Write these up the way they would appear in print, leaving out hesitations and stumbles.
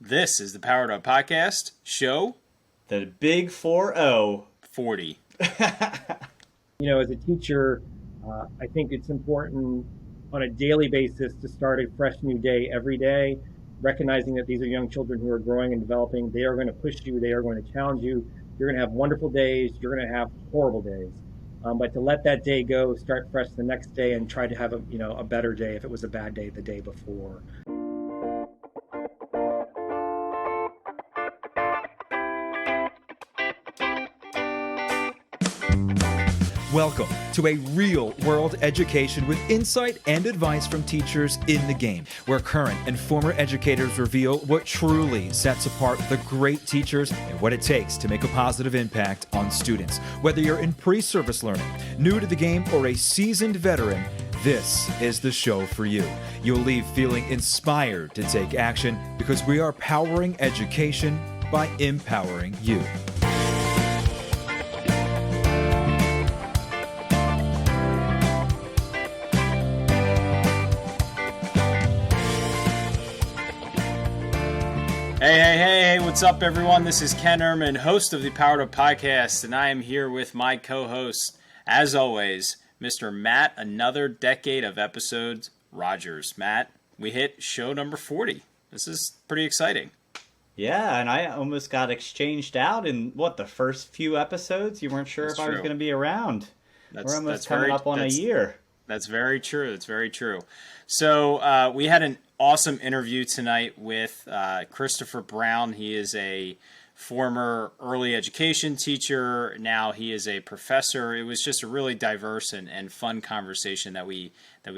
This is the Powered Up Podcast, show The big 4-0. 40. As a teacher, I think it's important on a daily basis to start a fresh new day every day, recognizing that these are young children who are growing and developing. They are going to push you. They are going to challenge you. You're going to have wonderful days. You're going to have horrible days. But to let that day go, start fresh the next day, and try to have a better day if it was a bad day the day before. Welcome to a real-world education with insight and advice from teachers in the game, where current and former educators reveal what truly sets apart the great teachers and what it takes to make a positive impact on students. Whether you're in pre-service learning, new to the game, or a seasoned veteran, this is the show for you. You'll leave feeling inspired to take action because we are powering education by empowering you. Hey, what's up, everyone? This is Ken Ehrman, host of the Powered Up Podcast, and I am here with my co-host, as always, Mr. Matt, another decade of episodes, Rogers. Matt, we hit show number 40. This is pretty exciting. Yeah, and I almost got exchanged out in, the first few episodes? You weren't sure That's if I was true. going to be around. We're almost coming up on a year. That's very true. That's very true. So we had an awesome interview tonight with Christopher Brown. He is a former early education teacher. Now he is a professor. It was just a really diverse and fun conversation that we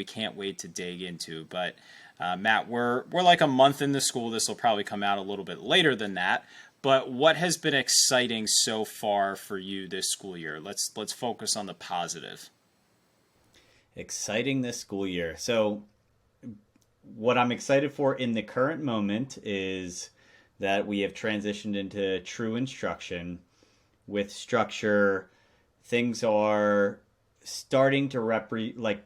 can't wait to dig into. But Matt, we're like a month in the school. This will probably come out a little bit later than that. But what has been exciting so far for you this school year? Let's focus on the positive. Exciting this school year. So what I'm excited for in the current moment is that we have transitioned into true instruction with structure. Things are starting to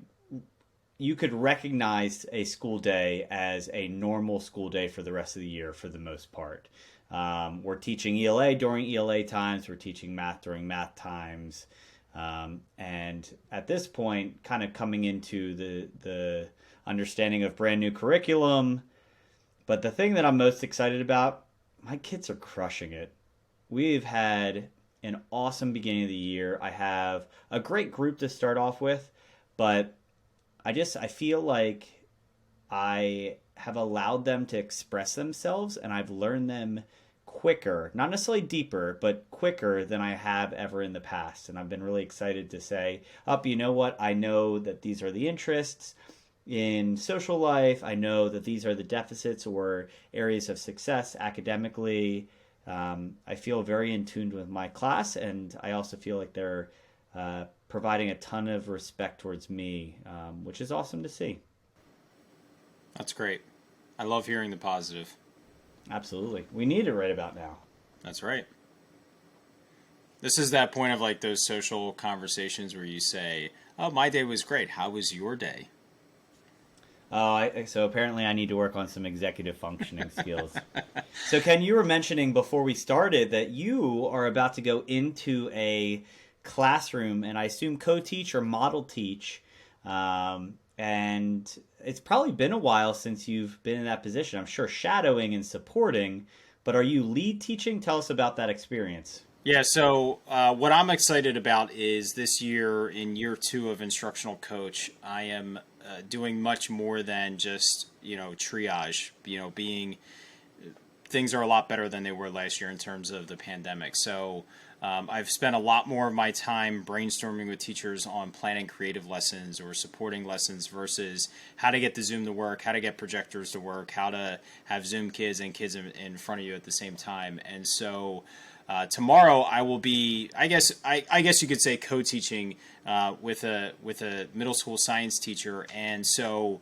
you could recognize a school day as a normal school day for the rest of the year for the most part. We're teaching ELA during ELA times. We're teaching math during math times. And at this point, kind of coming into the understanding of brand new curriculum. But the thing that I'm most excited about, my kids are crushing it. We've had an awesome beginning of the year. I have a great group to start off with, but I feel like I have allowed them to express themselves, and I've learned them quicker, not necessarily deeper, but quicker than I have ever in the past. And I've been really excited to say, you know what? I know that these are the interests in social life. I know that these are the deficits or areas of success academically. I feel very in tune with my class, and I also feel like they're providing a ton of respect towards me, which is awesome to see. That's great. I love hearing the positive. Absolutely. We need it right about now. That's right. This is that point of like those social conversations where you say, oh, my day was great. How was your day? So apparently I need to work on some executive functioning skills. So Ken, you were mentioning before we started that you are about to go into a classroom and I assume co-teach or model teach. And it's probably been a while since you've been in that position. I'm sure shadowing and supporting, but are you lead teaching? Tell us about that experience. Yeah, so what I'm excited about is this year, in year 2 of instructional coach, I am doing much more than just, triage, things are a lot better than they were last year in terms of the pandemic. So I've spent a lot more of my time brainstorming with teachers on planning creative lessons or supporting lessons versus how to get the Zoom to work, how to get projectors to work, how to have Zoom kids and kids in front of you at the same time. And so tomorrow I will be, I guess you could say, co-teaching with a middle school science teacher. And so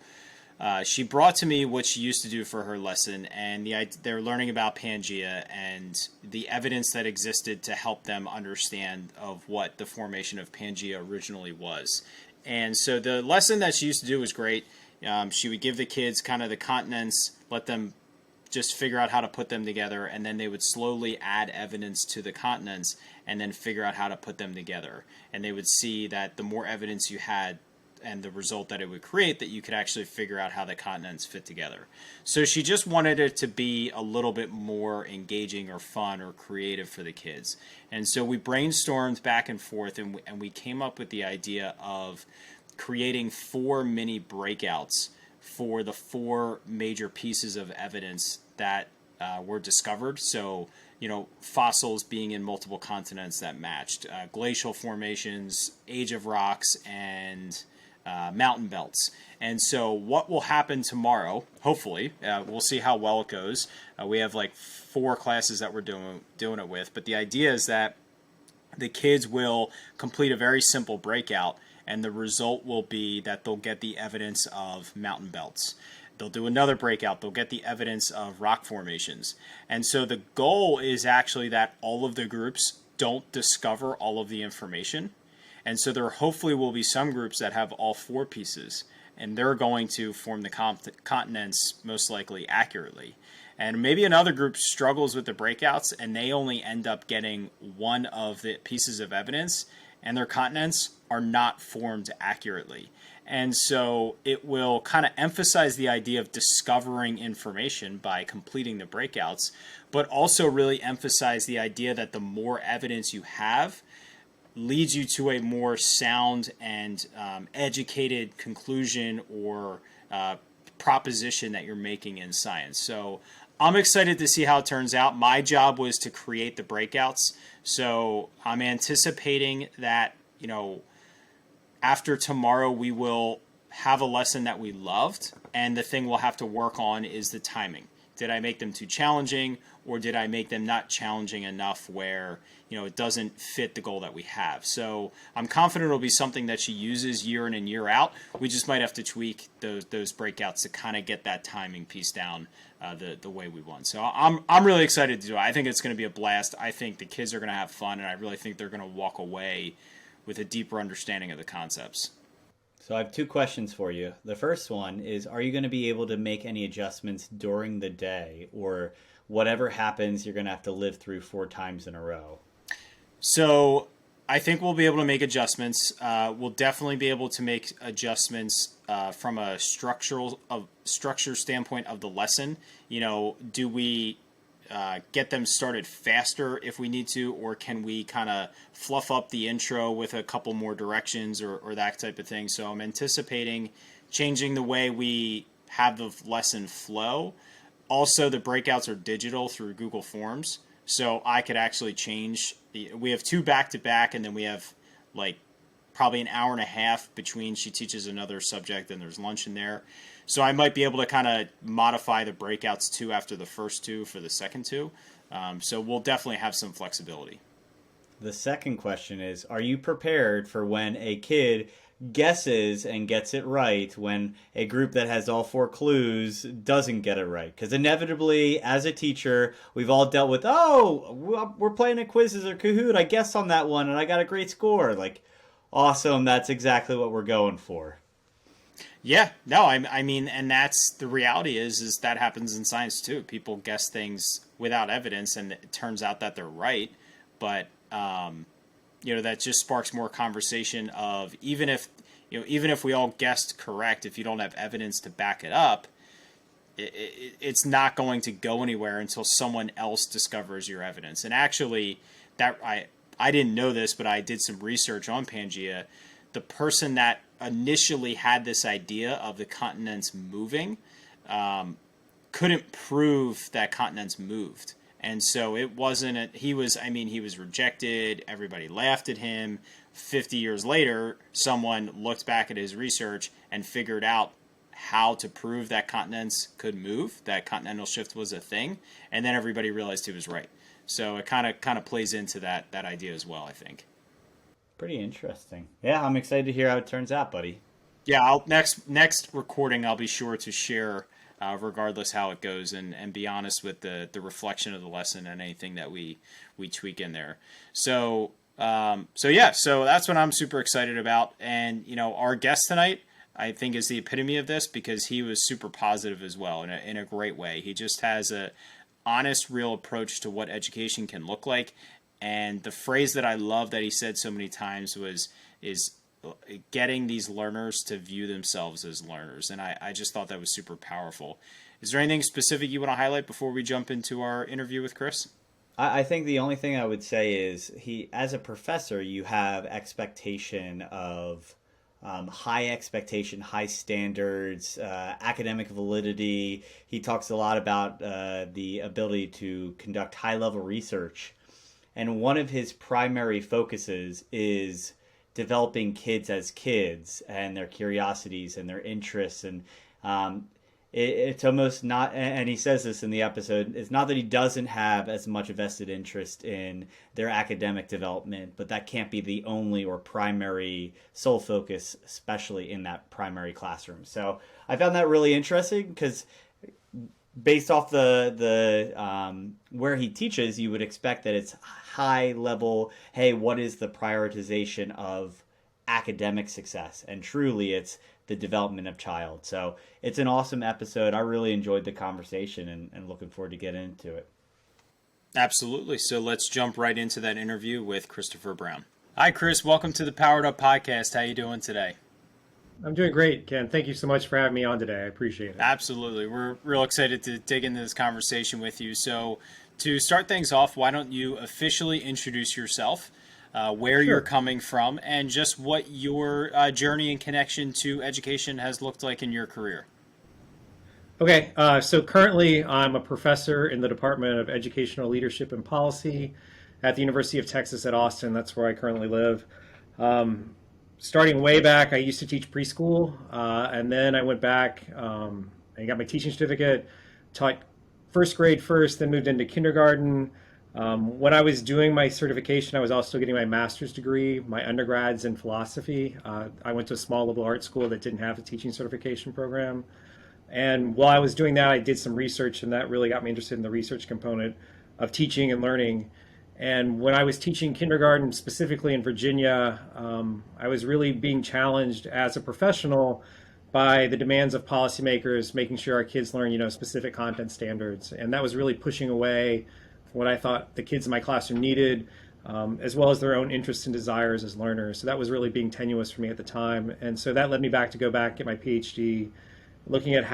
she brought to me what she used to do for her lesson, and they're learning about Pangea and the evidence that existed to help them understand of what the formation of Pangea originally was. And so the lesson that she used to do was great. She would give the kids kind of the continents, let them just figure out how to put them together, and then they would slowly add evidence to the continents and then figure out how to put them together. And they would see that the more evidence you had and the result that it would create, that you could actually figure out how the continents fit together. So she just wanted it to be a little bit more engaging or fun or creative for the kids. And so we brainstormed back and forth, and we came up with the idea of creating 4 mini breakouts for the 4 major pieces of evidence that were discovered. So, fossils being in multiple continents that matched, glacial formations, age of rocks, and mountain belts. And so what will happen tomorrow, hopefully, we'll see how well it goes. We have like 4 classes that we're doing it with, but the idea is that the kids will complete a very simple breakout, and the result will be that they'll get the evidence of mountain belts. They'll do another breakout. They'll get the evidence of rock formations. And so the goal is actually that all of the groups don't discover all of the information. And so there hopefully will be some groups that have all 4 pieces, and they're going to form the continents most likely accurately. And maybe another group struggles with the breakouts, and they only end up getting one of the pieces of evidence, and their continents are not formed accurately. And so it will kind of emphasize the idea of discovering information by completing the breakouts, but also really emphasize the idea that the more evidence you have leads you to a more sound and educated conclusion or proposition that you're making in science. So I'm excited to see how it turns out. My job was to create the breakouts. So I'm anticipating that, after tomorrow we will have a lesson that we loved, and the thing we'll have to work on is the timing. Did I make them too challenging, or did I make them not challenging enough where, it doesn't fit the goal that we have? So I'm confident it'll be something that she uses year in and year out. We just might have to tweak those breakouts to kind of get that timing piece down the way we want. So I'm really excited to do it. I think it's going to be a blast. I think the kids are going to have fun, and I really think they're going to walk away with a deeper understanding of the concepts. So I have 2 questions for you. The first one is, are you going to be able to make any adjustments during the day, or whatever happens, you're going to have to live through 4 times in a row? So I think we'll be able to make adjustments. We'll definitely be able to make adjustments from a structure standpoint of the lesson. Do we get them started faster if we need to, or can we kind of fluff up the intro with a couple more directions or that type of thing? So I'm anticipating changing the way we have the lesson flow. Also, the breakouts are digital through Google Forms, so I could actually change. We have 2 back-to-back, and then we have like probably an hour and a half between she teaches another subject and there's lunch in there. So I might be able to kind of modify the breakouts 2 after the first 2 for the second 2. So we'll definitely have some flexibility. The second question is, are you prepared for when a kid guesses and gets it right when a group that has all 4 clues doesn't get it right? Because inevitably, as a teacher, we've all dealt with, we're playing a quizzes or Kahoot, I guessed on that one and I got a great score. Like, awesome, that's exactly what we're going for. Yeah, no, I mean, and that's the reality is that happens in science too. People guess things without evidence, and it turns out that they're right. But that just sparks more conversation of even if we all guessed correct, if you don't have evidence to back it up, it's not going to go anywhere until someone else discovers your evidence. And actually, that I didn't know this, but I did some research on Pangea. The person that initially had this idea of the continents moving couldn't prove that continents moved. And so it wasn't, he was rejected. Everybody laughed at him. 50 years later, someone looked back at his research and figured out how to prove that continents could move, that continental shift was a thing. And then everybody realized he was right. So it kind of plays into that idea as well, I think. Pretty interesting. Yeah, I'm excited to hear how it turns out, buddy. Yeah, next recording, I'll be sure to share regardless how it goes, and be honest with the reflection of the lesson and anything that we tweak in there. So that's what I'm super excited about. And our guest tonight, I think is the epitome of this, because he was super positive as well in a great way. He just has a honest, real approach to what education can look like. And the phrase that I love that he said so many times is getting these learners to view themselves as learners. And I just thought that was super powerful. Is there anything specific you want to highlight before we jump into our interview with Chris? I think the only thing I would say is as a professor, you have expectation of high expectation, high standards, academic validity. He talks a lot about the ability to conduct high level research. And one of his primary focuses is developing kids as kids and their curiosities and their interests. And it's almost not, and he says this in the episode, it's not that he doesn't have as much vested interest in their academic development, but that can't be the only or primary sole focus, especially in that primary classroom. So I found that really interesting because based off the where he teaches, you would expect that it's high level, hey, what is the prioritization of academic success? And truly it's the development of child. So it's an awesome episode. I really enjoyed the conversation and looking forward to getting into it. Absolutely. So let's jump right into that interview with Christopher Brown. Hi, Chris. Welcome to the Powered Up Podcast. How you doing today? I'm doing great, Ken. Thank you so much for having me on today. I appreciate it. Absolutely. We're real excited to dig into this conversation with you. So to start things off, why don't you officially introduce yourself, where you're coming from, and just what your journey and connection to education has looked like in your career. Okay, so currently I'm a professor in the Department of Educational Leadership and Policy at the University of Texas at Austin. That's where I currently live. Starting way back, I used to teach preschool, and then I went back and got my teaching certificate, taught first grade first, then moved into kindergarten. When I was doing my certification, I was also getting my master's degree, my undergrad's in philosophy. I went to a small liberal arts school that didn't have a teaching certification program. And while I was doing that, I did some research, and that really got me interested in the research component of teaching and learning. And when I was teaching kindergarten, specifically in Virginia, I was really being challenged as a professional by the demands of policymakers, making sure our kids learn, specific content standards. And that was really pushing away what I thought the kids in my classroom needed, as well as their own interests and desires as learners. So that was really being tenuous for me at the time. And so that led me to go back, get my PhD, looking at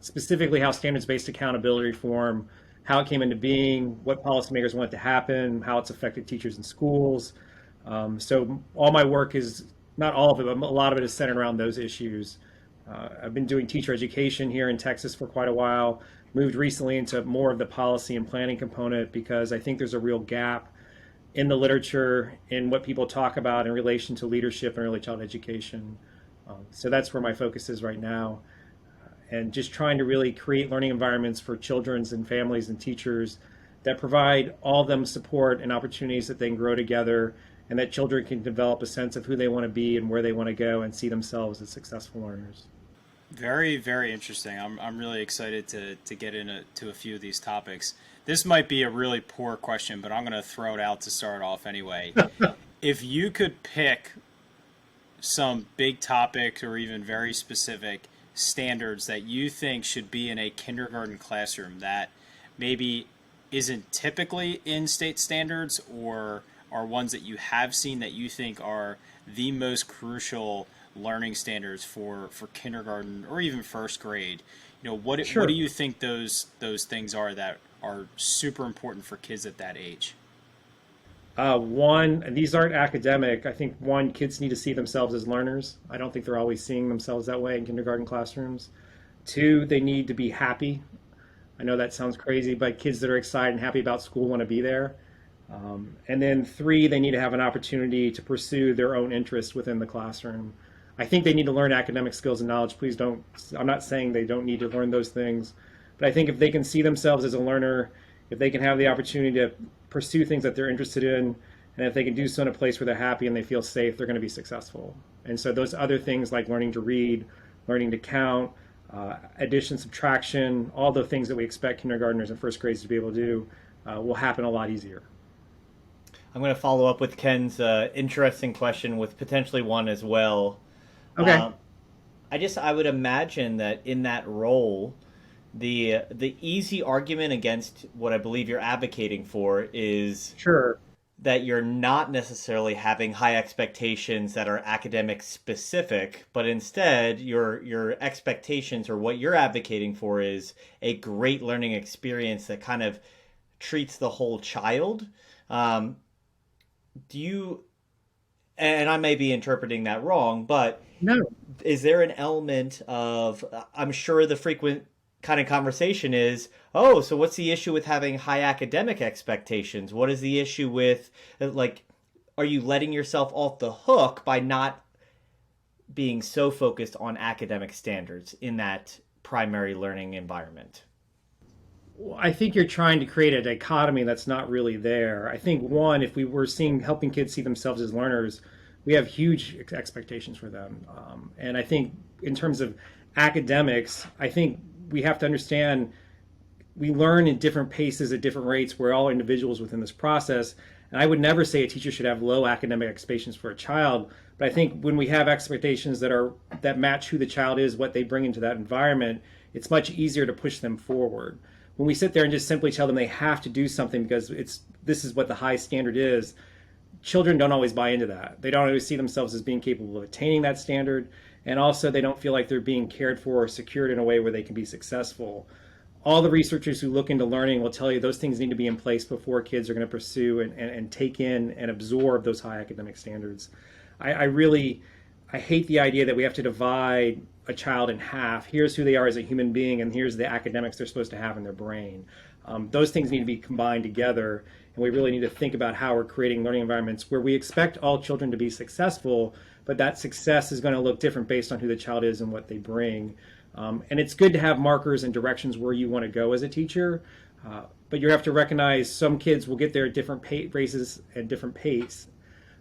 specifically how standards-based accountability reform, how it came into being, what policymakers want to happen, how it's affected teachers in schools. So all my work is, not all of it, but a lot of it is centered around those issues. I've been doing teacher education here in Texas for quite a while, moved recently into more of the policy and planning component because I think there's a real gap in the literature in what people talk about in relation to leadership and early child education. So that's where my focus is right now. And just trying to really create learning environments for children and families and teachers that provide all of them support and opportunities that they can grow together, and that children can develop a sense of who they want to be and where they want to go and see themselves as successful learners. Very, very interesting. I'm really excited to get into a few of these topics. This might be a really poor question, but I'm going to throw it out to start off anyway. If you could pick some big topic or even very specific standards that you think should be in a kindergarten classroom that maybe isn't typically in state standards, or are ones that you have seen that you think are the most crucial learning standards for kindergarten or even first grade, what do you think those things are that are super important for kids at that age? One, and these aren't academic. I think kids need to see themselves as learners. I don't think they're always seeing themselves that way in kindergarten classrooms. Two, they need to be happy. I know that sounds crazy, but kids that are excited and happy about school want to be there. And then three, they need to have an opportunity to pursue their own interests within the classroom. I think they need to learn academic skills and knowledge. Please don't, I'm not saying they don't need to learn those things, but I think if they can see themselves as a learner, if they can have the opportunity to pursue things that they're interested in, and if they can do so in a place where they're happy and they feel safe, they're going to be successful. And so those other things like learning to read, learning to count, addition, subtraction, all the things that we expect kindergartners and first graders to be able to do will happen a lot easier. I'm going to follow up with Ken's interesting question with potentially one as well. Okay. I would imagine that in that role, the easy argument against what I believe you're advocating for is Sure. that you're not necessarily having high expectations that are academic specific, but instead your expectations or what you're advocating for is a great learning experience that kind of treats the whole child. Um, do you, and I may be interpreting that wrong, but No. is there an element of, I'm sure the frequent kind of conversation is, oh, so what's the issue with having high academic expectations? What is the issue with, like, are you letting yourself off the hook by not being so focused on academic standards in that primary learning environment? I think you're trying to create a dichotomy that's not really there. I think one, if we were seeing helping kids see themselves as learners, we have huge expectations for them. And I think in terms of academics, I think we have to understand we learn in different paces at different rates. We're all individuals within this process. And I would never say a teacher should have low academic expectations for a child. But I think when we have expectations that match who the child is, what they bring into that environment, it's much easier to push them forward. When we sit there and just simply tell them they have to do something because this is what the high standard is, children don't always buy into that. They don't always see themselves as being capable of attaining that standard. And also they don't feel like they're being cared for or secured in a way where they can be successful. All the researchers who look into learning will tell you those things need to be in place before kids are going to pursue and take in and absorb those high academic standards. I hate the idea that we have to divide a child in half. Here's who they are as a human being, and here's the academics they're supposed to have in their brain. Those things need to be combined together, and we really need to think about how we're creating learning environments where we expect all children to be successful, but that success is going to look different based on who the child is and what they bring. And it's good to have markers and directions where you want to go as a teacher, but you have to recognize some kids will get there at different races and different pace.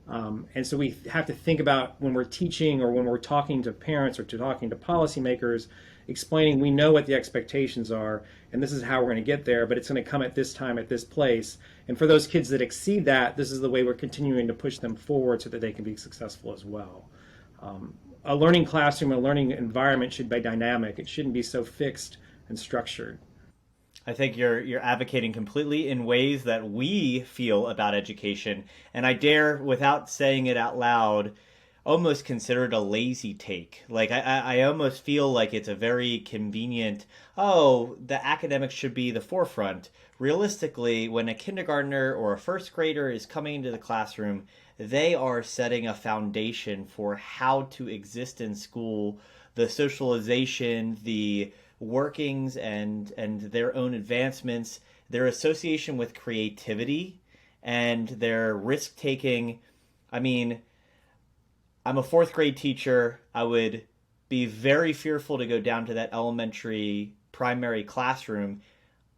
And so we have to think about when we're teaching or when we're talking to parents or talking to policymakers, explaining we know what the expectations are and this is how we're going to get there, but it's going to come at this time, at this place. And for those kids that exceed that, this is the way we're continuing to push them forward so that they can be successful as well. A learning classroom, a learning environment should be dynamic. It shouldn't be so fixed and structured. I think you're advocating completely in ways that we feel about education, and I dare, without saying it out loud, almost consider it a lazy take. Like I almost feel like it's a very convenient, oh, the academics should be the forefront. Realistically, when a kindergartner or a first grader is coming into the classroom, they are setting a foundation for how to exist in school, the socialization, the workings and their own advancements, their association with creativity and their risk taking. I mean, I'm a fourth grade teacher. I would be very fearful to go down to that elementary primary classroom,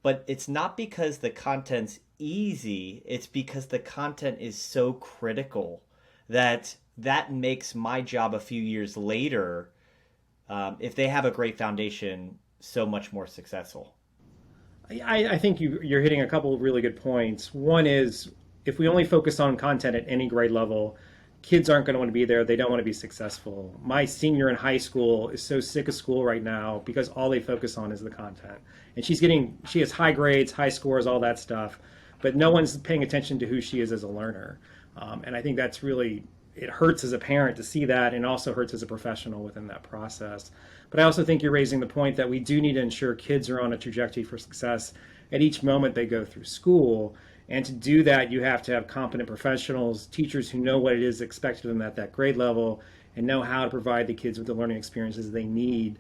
but it's not because the content's easy, it's because the content is so critical that makes my job a few years later, if they have a great foundation, so much more successful. I think you're hitting a couple of really good points. One is if we only focus on content at any grade level, kids aren't going to want to be there. They don't want to be successful. My senior in high school is so sick of school right now because all they focus on is the content. And she has high grades, high scores, all that stuff, but no one's paying attention to who she is as a learner. And I think that's really, it hurts as a parent to see that and also hurts as a professional within that process. But I also think you're raising the point that we do need to ensure kids are on a trajectory for success at each moment they go through school. And to do that, you have to have competent professionals, teachers who know what it is expected of them at that grade level and know how to provide the kids with the learning experiences they need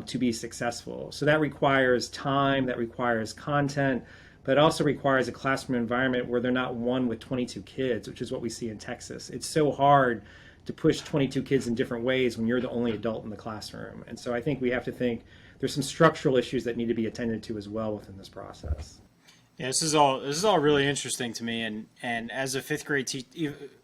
to be successful. So that requires time, that requires content, but it also requires a classroom environment where they're not one with 22 kids, which is what we see in Texas. It's so hard to push 22 kids in different ways when you're the only adult in the classroom. And so I think we have to think there's some structural issues that need to be attended to as well within this process. Yeah, this is all really interesting to me, and as a fifth grade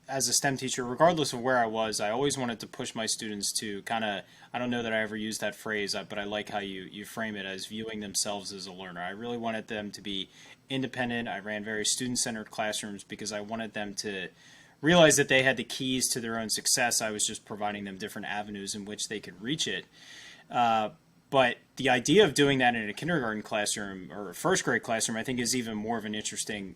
as a STEM teacher, regardless of where I was, I always wanted to push my students to kind of, I don't know that I ever used that phrase, but I like how you frame it as viewing themselves as a learner. I really wanted them to be independent. I ran very student-centered classrooms because I wanted them to realized that they had the keys to their own success. I was just providing them different avenues in which they could reach it. But the idea of doing that in a kindergarten classroom or a first grade classroom, I think, is even more of an interesting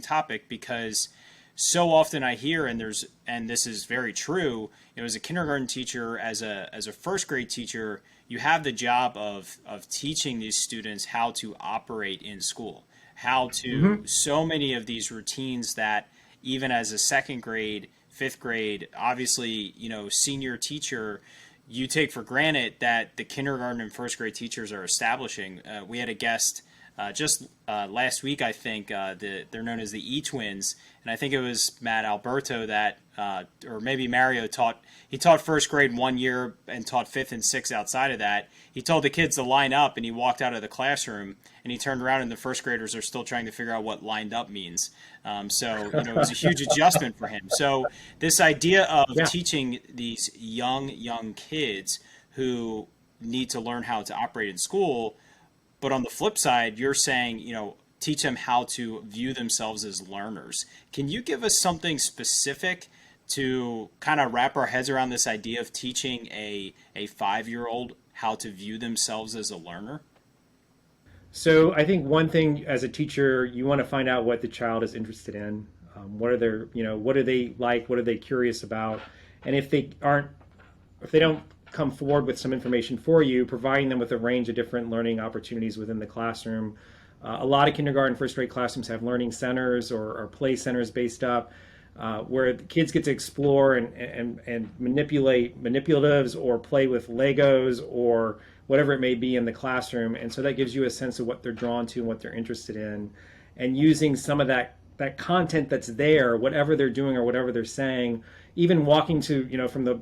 topic, because so often I hear, and this is very true, as a kindergarten teacher, as a first grade teacher, you have the job of teaching these students how to operate in school, how to so many of these routines that even as a second grade, fifth grade, obviously, senior teacher, you take for granted that the kindergarten and first grade teachers are establishing. We had a guest just last week, I think, they're known as the E-Twins, and I think it was Matt Alberto that, or maybe Mario taught first grade 1 year and taught fifth and sixth outside of that. He told the kids to line up, and he walked out of the classroom, and he turned around, and the first graders are still trying to figure out what lined up means. So it was a huge adjustment for him. So this idea of teaching these young kids who need to learn how to operate in school, but on the flip side, you're saying, teach them how to view themselves as learners. Can you give us something specific to kind of wrap our heads around this idea of teaching a 5-year-old how to view themselves as a learner? So I think one thing as a teacher, you want to find out what the child is interested in. What are their, what do they like? What are they curious about? And if they don't come forward with some information for you, providing them with a range of different learning opportunities within the classroom. A lot of kindergarten, first grade classrooms have learning centers or play centers based up, where the kids get to explore and manipulate manipulatives or play with Legos or whatever it may be in the classroom. And so that gives you a sense of what they're drawn to and what they're interested in. And using some of that content that's there, whatever they're doing or whatever they're saying, even walking to, from the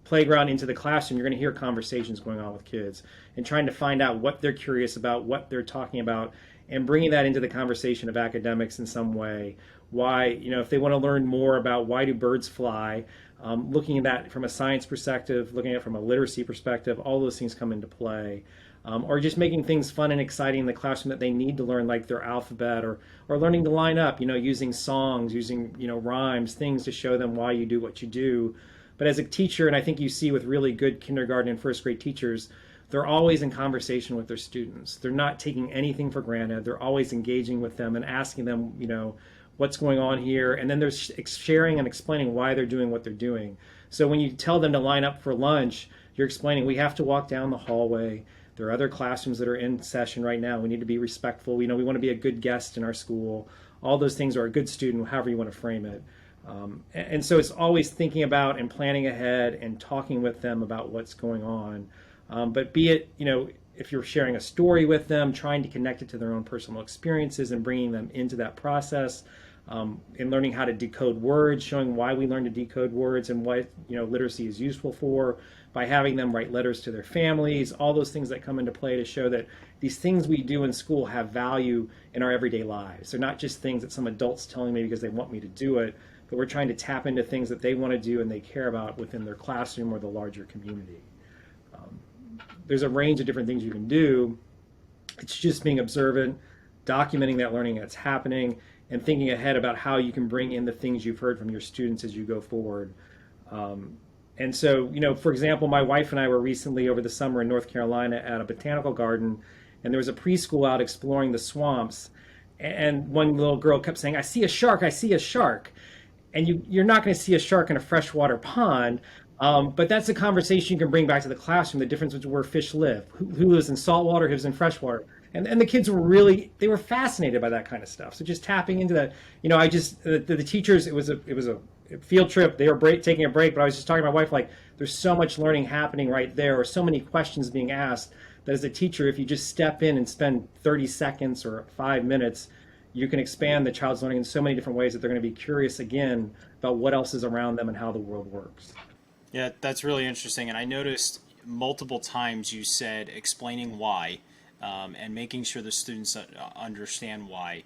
playground into the classroom, you're going to hear conversations going on with kids and trying to find out what they're curious about, what they're talking about, and bringing that into the conversation of academics in some way. Why, if they want to learn more about why do birds fly, looking at that from a science perspective, looking at it from a literacy perspective, all those things come into play. Or just making things fun and exciting in the classroom that they need to learn, like their alphabet, or learning to line up, using songs, using, rhymes, things to show them why you do what you do. But as a teacher, and I think you see with really good kindergarten and first grade teachers, they're always in conversation with their students. They're not taking anything for granted. They're always engaging with them and asking them, what's going on here. And then they're sharing and explaining why they're doing what they're doing. So when you tell them to line up for lunch, you're explaining we have to walk down the hallway. There are other classrooms that are in session right now. We need to be respectful. We want to be a good guest in our school. All those things are a good student, however you want to frame it. And so it's always thinking about and planning ahead and talking with them about what's going on. But be it, if you're sharing a story with them, trying to connect it to their own personal experiences and bringing them into that process, and learning how to decode words, showing why we learn to decode words and what, literacy is useful for, by having them write letters to their families, all those things that come into play to show that these things we do in school have value in our everyday lives. They're not just things that some adult's telling me because they want me to do it, but we're trying to tap into things that they want to do and they care about within their classroom or the larger community. There's a range of different things you can do. It's just being observant, documenting that learning that's happening, and thinking ahead about how you can bring in the things you've heard from your students as you go forward. And so, for example, my wife and I were recently over the summer in North Carolina at a botanical garden, and there was a preschool out exploring the swamps. And one little girl kept saying, "I see a shark, I see a shark." And you're not going to see a shark in a freshwater pond, but that's a conversation you can bring back to the classroom, the difference between where fish live, who lives in saltwater, who lives in freshwater. And the kids were they were fascinated by that kind of stuff. So just tapping into that, the teachers, it was a field trip. They were taking a break, but I was just talking to my wife, like, there's so much learning happening right there, or so many questions being asked, that as a teacher, if you just step in and spend 30 seconds or 5 minutes, you can expand the child's learning in so many different ways that they're going to be curious again about what else is around them and how the world works. Yeah, that's really interesting. And I noticed multiple times you said explaining why, and making sure the students understand why.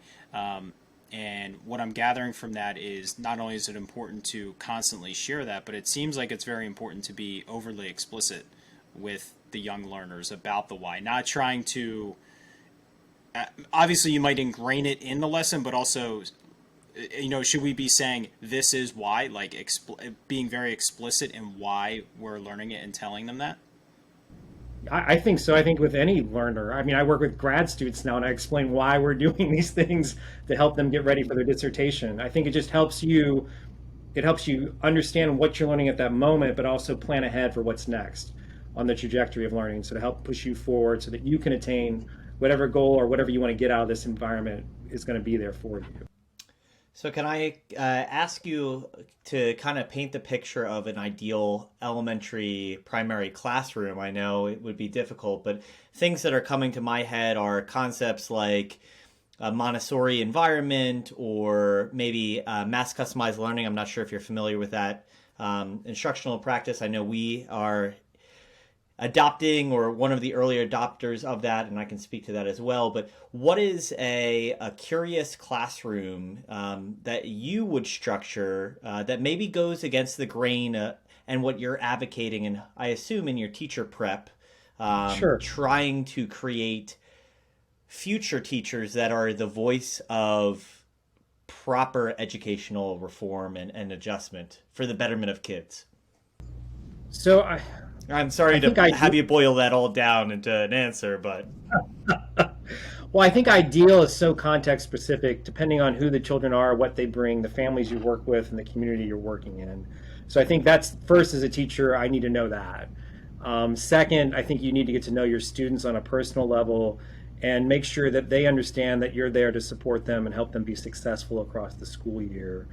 And what I'm gathering from that is not only is it important to constantly share that, but it seems like it's very important to be overly explicit with the young learners about the why, not trying to, obviously you might ingrain it in the lesson, but also should we be saying this is why, like being very explicit in why we're learning it and telling them that? I think so. I think with any learner, I mean, I work with grad students now and I explain why we're doing these things to help them get ready for their dissertation. I think it just helps you, it helps you understand what you're learning at that moment, but also plan ahead for what's next on the trajectory of learning. So to help push you forward so that you can attain whatever goal or whatever you want to get out of this environment is going to be there for you. So can I ask you to kind of paint the picture of an ideal elementary primary classroom? I know it would be difficult, but things that are coming to my head are concepts like a Montessori environment or maybe mass customized learning. I'm not sure if you're familiar with that instructional practice. I know we are adopting or one of the early adopters of that, and I can speak to that as well. But what is a curious classroom that you would structure that maybe goes against the grain and what you're advocating, and I assume in your teacher prep, Sure. trying to create future teachers that are the voice of proper educational reform and adjustment for the betterment of kids? So I'm sorry think to have you boil that all down into an answer, but well, I think ideal is so context specific, depending on who the children are, what they bring, the families you work with, and the community you're working in. So I think that's first, as a teacher, I need to know that. Second, I think you need to get to know your students on a personal level and make sure that they understand that you're there to support them and help them be successful across the school year.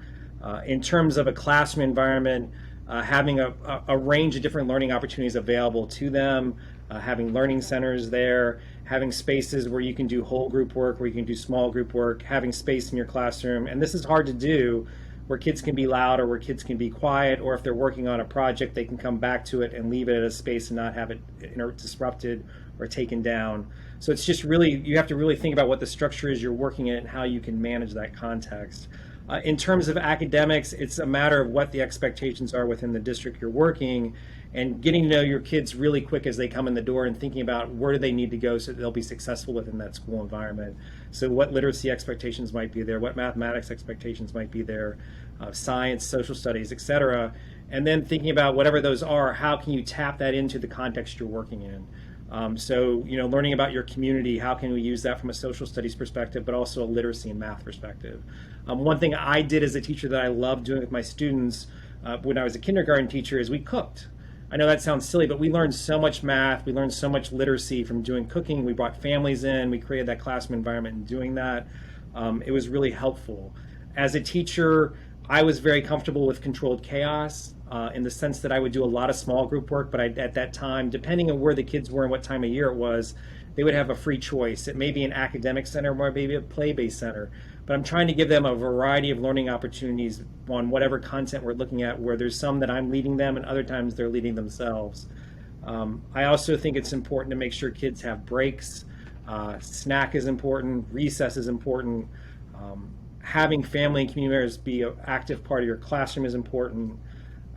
In terms of a classroom environment, having a range of different learning opportunities available to them, having learning centers there, having spaces where you can do whole group work, where you can do small group work, having space in your classroom. And this is hard to do, where kids can be loud or where kids can be quiet, or if they're working on a project, they can come back to it and leave it at a space and not have it disrupted or taken down. So it's just really, you have to really think about what the structure is you're working in and how you can manage that context. In terms of academics, it's a matter of what the expectations are within the district you're working and getting to know your kids really quick as they come in the door and thinking about where do they need to go so that they'll be successful within that school environment. So what literacy expectations might be there, what mathematics expectations might be there, science, social studies, etc. And then thinking about whatever those are, how can you tap that into the context you're working in? So, learning about your community, how can we use that from a social studies perspective, but also a literacy and math perspective? One thing I did as a teacher that I loved doing with my students when I was a kindergarten teacher is we cooked. I know that sounds silly, but we learned so much math, we learned so much literacy from doing cooking. We brought families in, we created that classroom environment and doing that. It was really helpful. As a teacher, I was very comfortable with controlled chaos. In the sense that I would do a lot of small group work, but at that time, depending on where the kids were and what time of year it was, they would have a free choice. It may be an academic center or maybe a play-based center, but I'm trying to give them a variety of learning opportunities on whatever content we're looking at, where there's some that I'm leading them and other times they're leading themselves. I also think it's important to make sure kids have breaks. Snack is important, recess is important. Having family and community members be an active part of your classroom is important.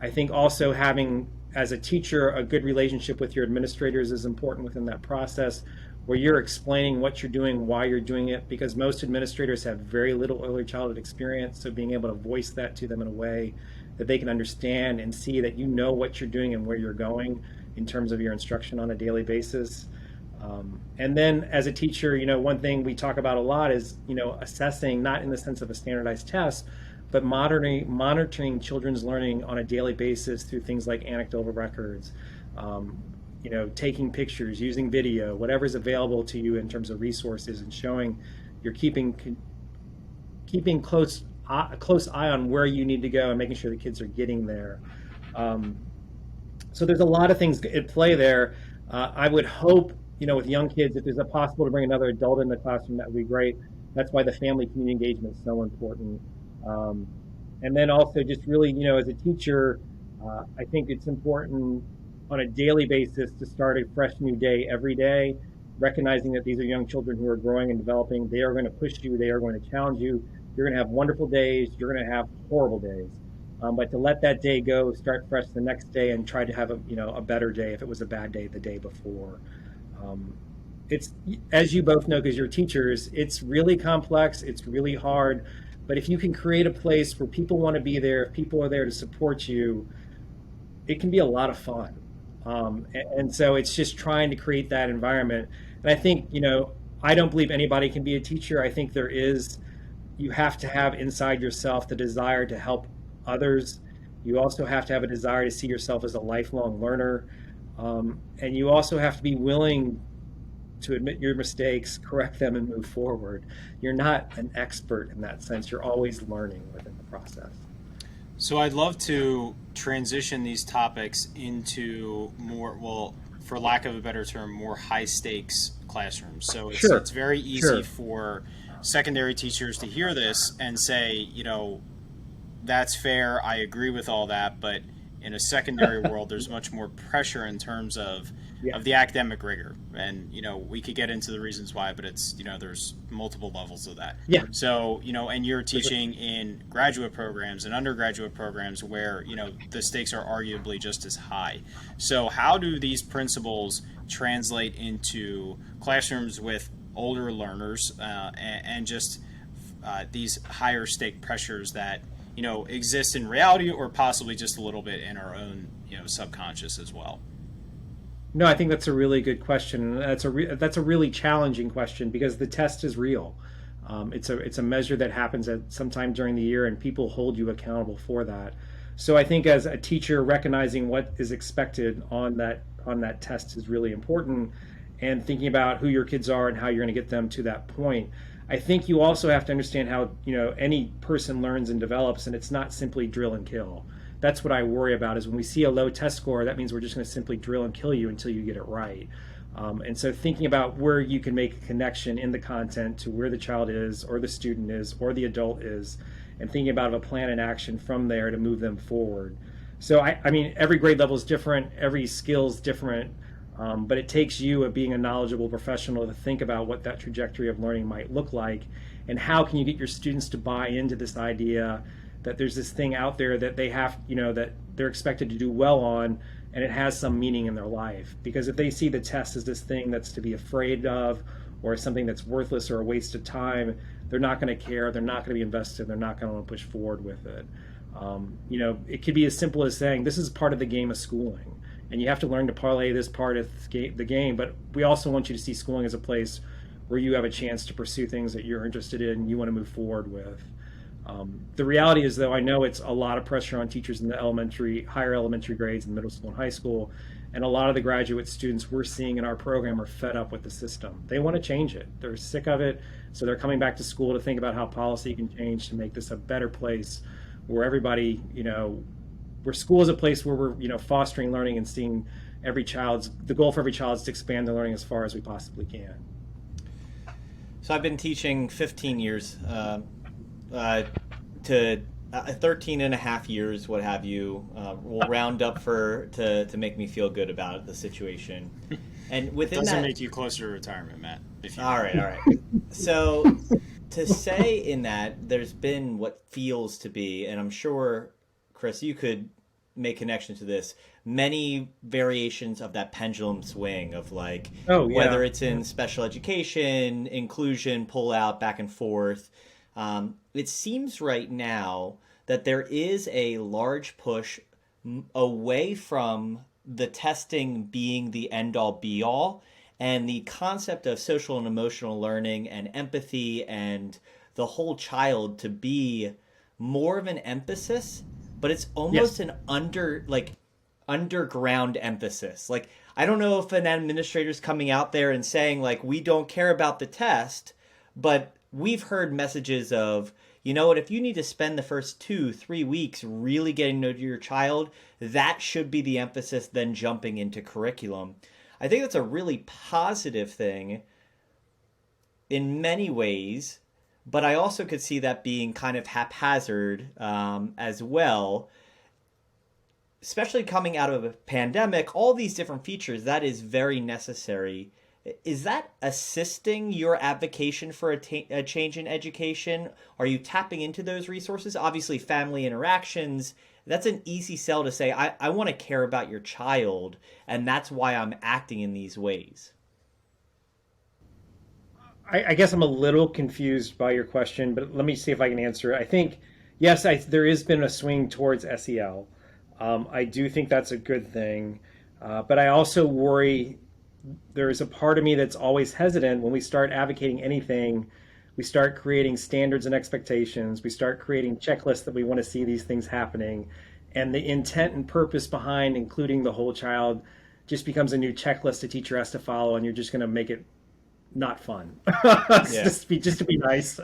I think also having, as a teacher, a good relationship with your administrators is important within that process, where you're explaining what you're doing, why you're doing it, because most administrators have very little early childhood experience. So being able to voice that to them in a way that they can understand and see that you know what you're doing and where you're going in terms of your instruction on a daily basis. And then as a teacher, one thing we talk about a lot is, assessing, not in the sense of a standardized test, but monitoring children's learning on a daily basis through things like anecdotal records, taking pictures, using video, whatever's available to you in terms of resources, and showing you're keeping a close eye on where you need to go and making sure the kids are getting there. So there's a lot of things at play there. I would hope, with young kids, if there's a possible to bring another adult in the classroom, that would be great. That's why the family community engagement is so important. And then also just really, as a teacher, I think it's important on a daily basis to start a fresh new day every day, recognizing that these are young children who are growing and developing. They are going to push you. They are going to challenge you. You're going to have wonderful days. You're going to have horrible days. But to let that day go, start fresh the next day, and try to have a better day if it was a bad day the day before. It's, as you both know, because you're teachers, it's really complex. It's really hard. But if you can create a place where people want to be there, if people are there to support you, it can be a lot of fun. And so it's just trying to create that environment. And I think, I don't believe anybody can be a teacher. I think you have to have inside yourself the desire to help others. You also have to have a desire to see yourself as a lifelong learner. And you also have to be willing to admit your mistakes, correct them, and move forward. You're not an expert in that sense. You're always learning within the process. So I'd love to transition these topics into more, well, for lack of a better term, more high stakes classrooms. So it's very easy for secondary teachers to hear this and say, that's fair, I agree with all that, but in a secondary world, there's much more pressure in terms of the academic rigor. And, we could get into the reasons why, but it's, there's multiple levels of that. Yeah. So, and you're teaching in graduate programs and undergraduate programs where, the stakes are arguably just as high. So how do these principles translate into classrooms with older learners and just these higher stake pressures that, exist in reality or possibly just a little bit in our own, subconscious as well? No, I think that's a really good question. That's a really challenging question because the test is real. It's a measure that happens at sometime during the year, and people hold you accountable for that. So I think as a teacher, recognizing what is expected on that test is really important, and thinking about who your kids are and how you're going to get them to that point. I think you also have to understand how any person learns and develops, and it's not simply drill and kill. That's what I worry about is when we see a low test score, that means we're just going to simply drill and kill you until you get it right. And so thinking about where you can make a connection in the content to where the child is or the student is or the adult is, and thinking about a plan and action from there to move them forward. So I mean, every grade level is different, every skill is different, but it takes you being a knowledgeable professional to think about what that trajectory of learning might look like, and how can you get your students to buy into this idea that there's this thing out there that they have, that they're expected to do well on, and it has some meaning in their life. Because if they see the test as this thing that's to be afraid of, or something that's worthless or a waste of time, they're not going to care, they're not going to be invested, they're not going to want to push forward with it. It could be as simple as saying, this is part of the game of schooling, and you have to learn to parlay this part of the game, but we also want you to see schooling as a place where you have a chance to pursue things that you're interested in and you want to move forward with. The reality is, though, I know it's a lot of pressure on teachers in the higher elementary grades in middle school and high school, and a lot of the graduate students we're seeing in our program are fed up with the system. They want to change it. They're sick of it, so they're coming back to school to think about how policy can change to make this a better place where everybody, where school is a place where we're, fostering learning and seeing the goal for every child is to expand their learning as far as we possibly can. So I've been teaching 15 years, to 13 and a half years, what have you. We'll round up to make me feel good about the situation. And within doesn't that, make you closer to retirement, Matt. All right. So to say in that there's been what feels to be, and I'm sure, Chris, you could make connection to this, many variations of that pendulum swing of whether it's in special education, inclusion, pull out, back and forth. It seems right now that there is a large push away from the testing being the end-all be-all, and the concept of social and emotional learning and empathy and the whole child to be more of an emphasis, but it's almost an underground emphasis. I don't know if an administrator's coming out there and saying we don't care about the test, but we've heard messages of, if you need to spend the first 2-3 weeks really getting to know your child, that should be the emphasis, then jumping into curriculum. I think that's a really positive thing in many ways, but I also could see that being kind of haphazard as well, especially coming out of a pandemic, all these different features, that is very necessary. Is that assisting your advocacy for a change in education? Are you tapping into those resources? Obviously, family interactions, that's an easy sell to say, I want to care about your child, and that's why I'm acting in these ways. I guess I'm a little confused by your question, but let me see if I can answer it. I think, yes, there has been a swing towards SEL. I do think that's a good thing. But I also worry there is a part of me that's always hesitant when we start advocating anything. We start creating standards and expectations. We start creating checklists that we want to see these things happening. And the intent and purpose behind including the whole child just becomes a new checklist a teacher has to follow, and you're just going to make it not fun. Yeah. just to be nice.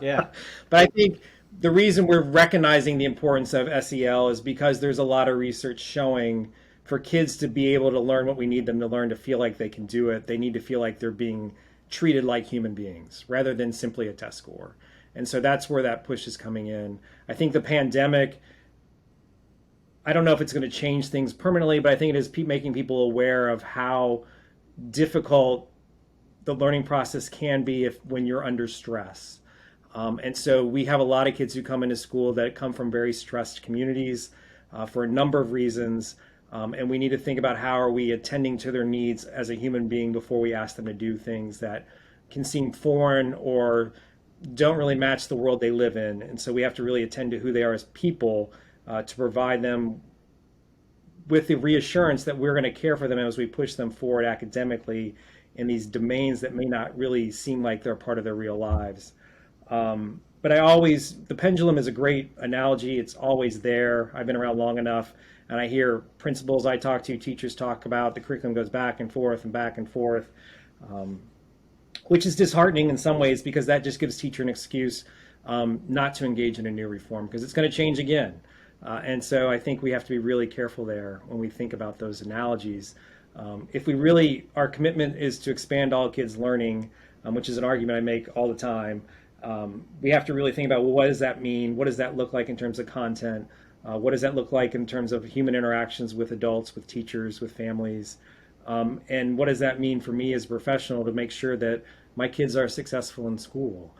Yeah. But I think the reason we're recognizing the importance of SEL is because there's a lot of research showing for kids to be able to learn what we need them to learn, to feel like they can do it, they need to feel like they're being treated like human beings rather than simply a test score. And so that's where that push is coming in. I think the pandemic, I don't know if it's going to change things permanently, but I think it is making people aware of how difficult the learning process can be when you're under stress. And so we have a lot of kids who come into school that come from very stressed communities for a number of reasons. And we need to think about how are we attending to their needs as a human being before we ask them to do things that can seem foreign or don't really match the world they live in. And so we have to really attend to who they are as people to provide them with the reassurance that we're going to care for them as we push them forward academically in these domains that may not really seem like they're part of their real lives. But the pendulum is a great analogy. It's always there. I've been around long enough, and I hear principals I talk to, teachers talk about the curriculum goes back and forth, which is disheartening in some ways because that just gives teacher an excuse not to engage in a new reform because it's going to change again. And so I think we have to be really careful there when we think about those analogies. If we really, our commitment is to expand all kids' learning, which is an argument I make all the time, we have to really think about, well, what does that mean? What does that look like in terms of content? What does that look like in terms of human interactions with adults, with teachers, with families? And what does that mean for me as a professional to make sure that my kids are successful in school?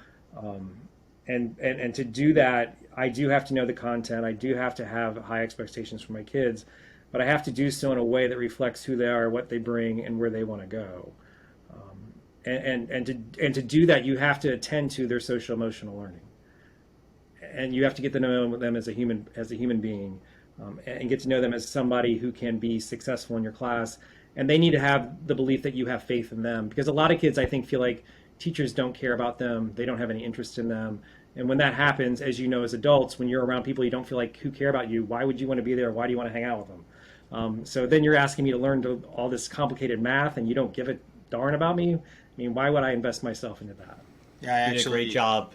And to do that, I do have to know the content. I do have to have high expectations for my kids, but I have to do so in a way that reflects who they are, what they bring, and where they want to go. And to do that, you have to attend to their social emotional learning, and you have to get to know them as a human being, and get to know them as somebody who can be successful in your class. And they need to have the belief that you have faith in them, because a lot of kids, I think, feel like teachers don't care about them. They don't have any interest in them. And when that happens, as you know, as adults, when you're around people you don't feel like who care about you, why would you want to be there? Why do you want to hang out with them? So then you're asking me to learn all this complicated math, and you don't give a darn about me. I mean, why would I invest myself into that? Yeah, You did a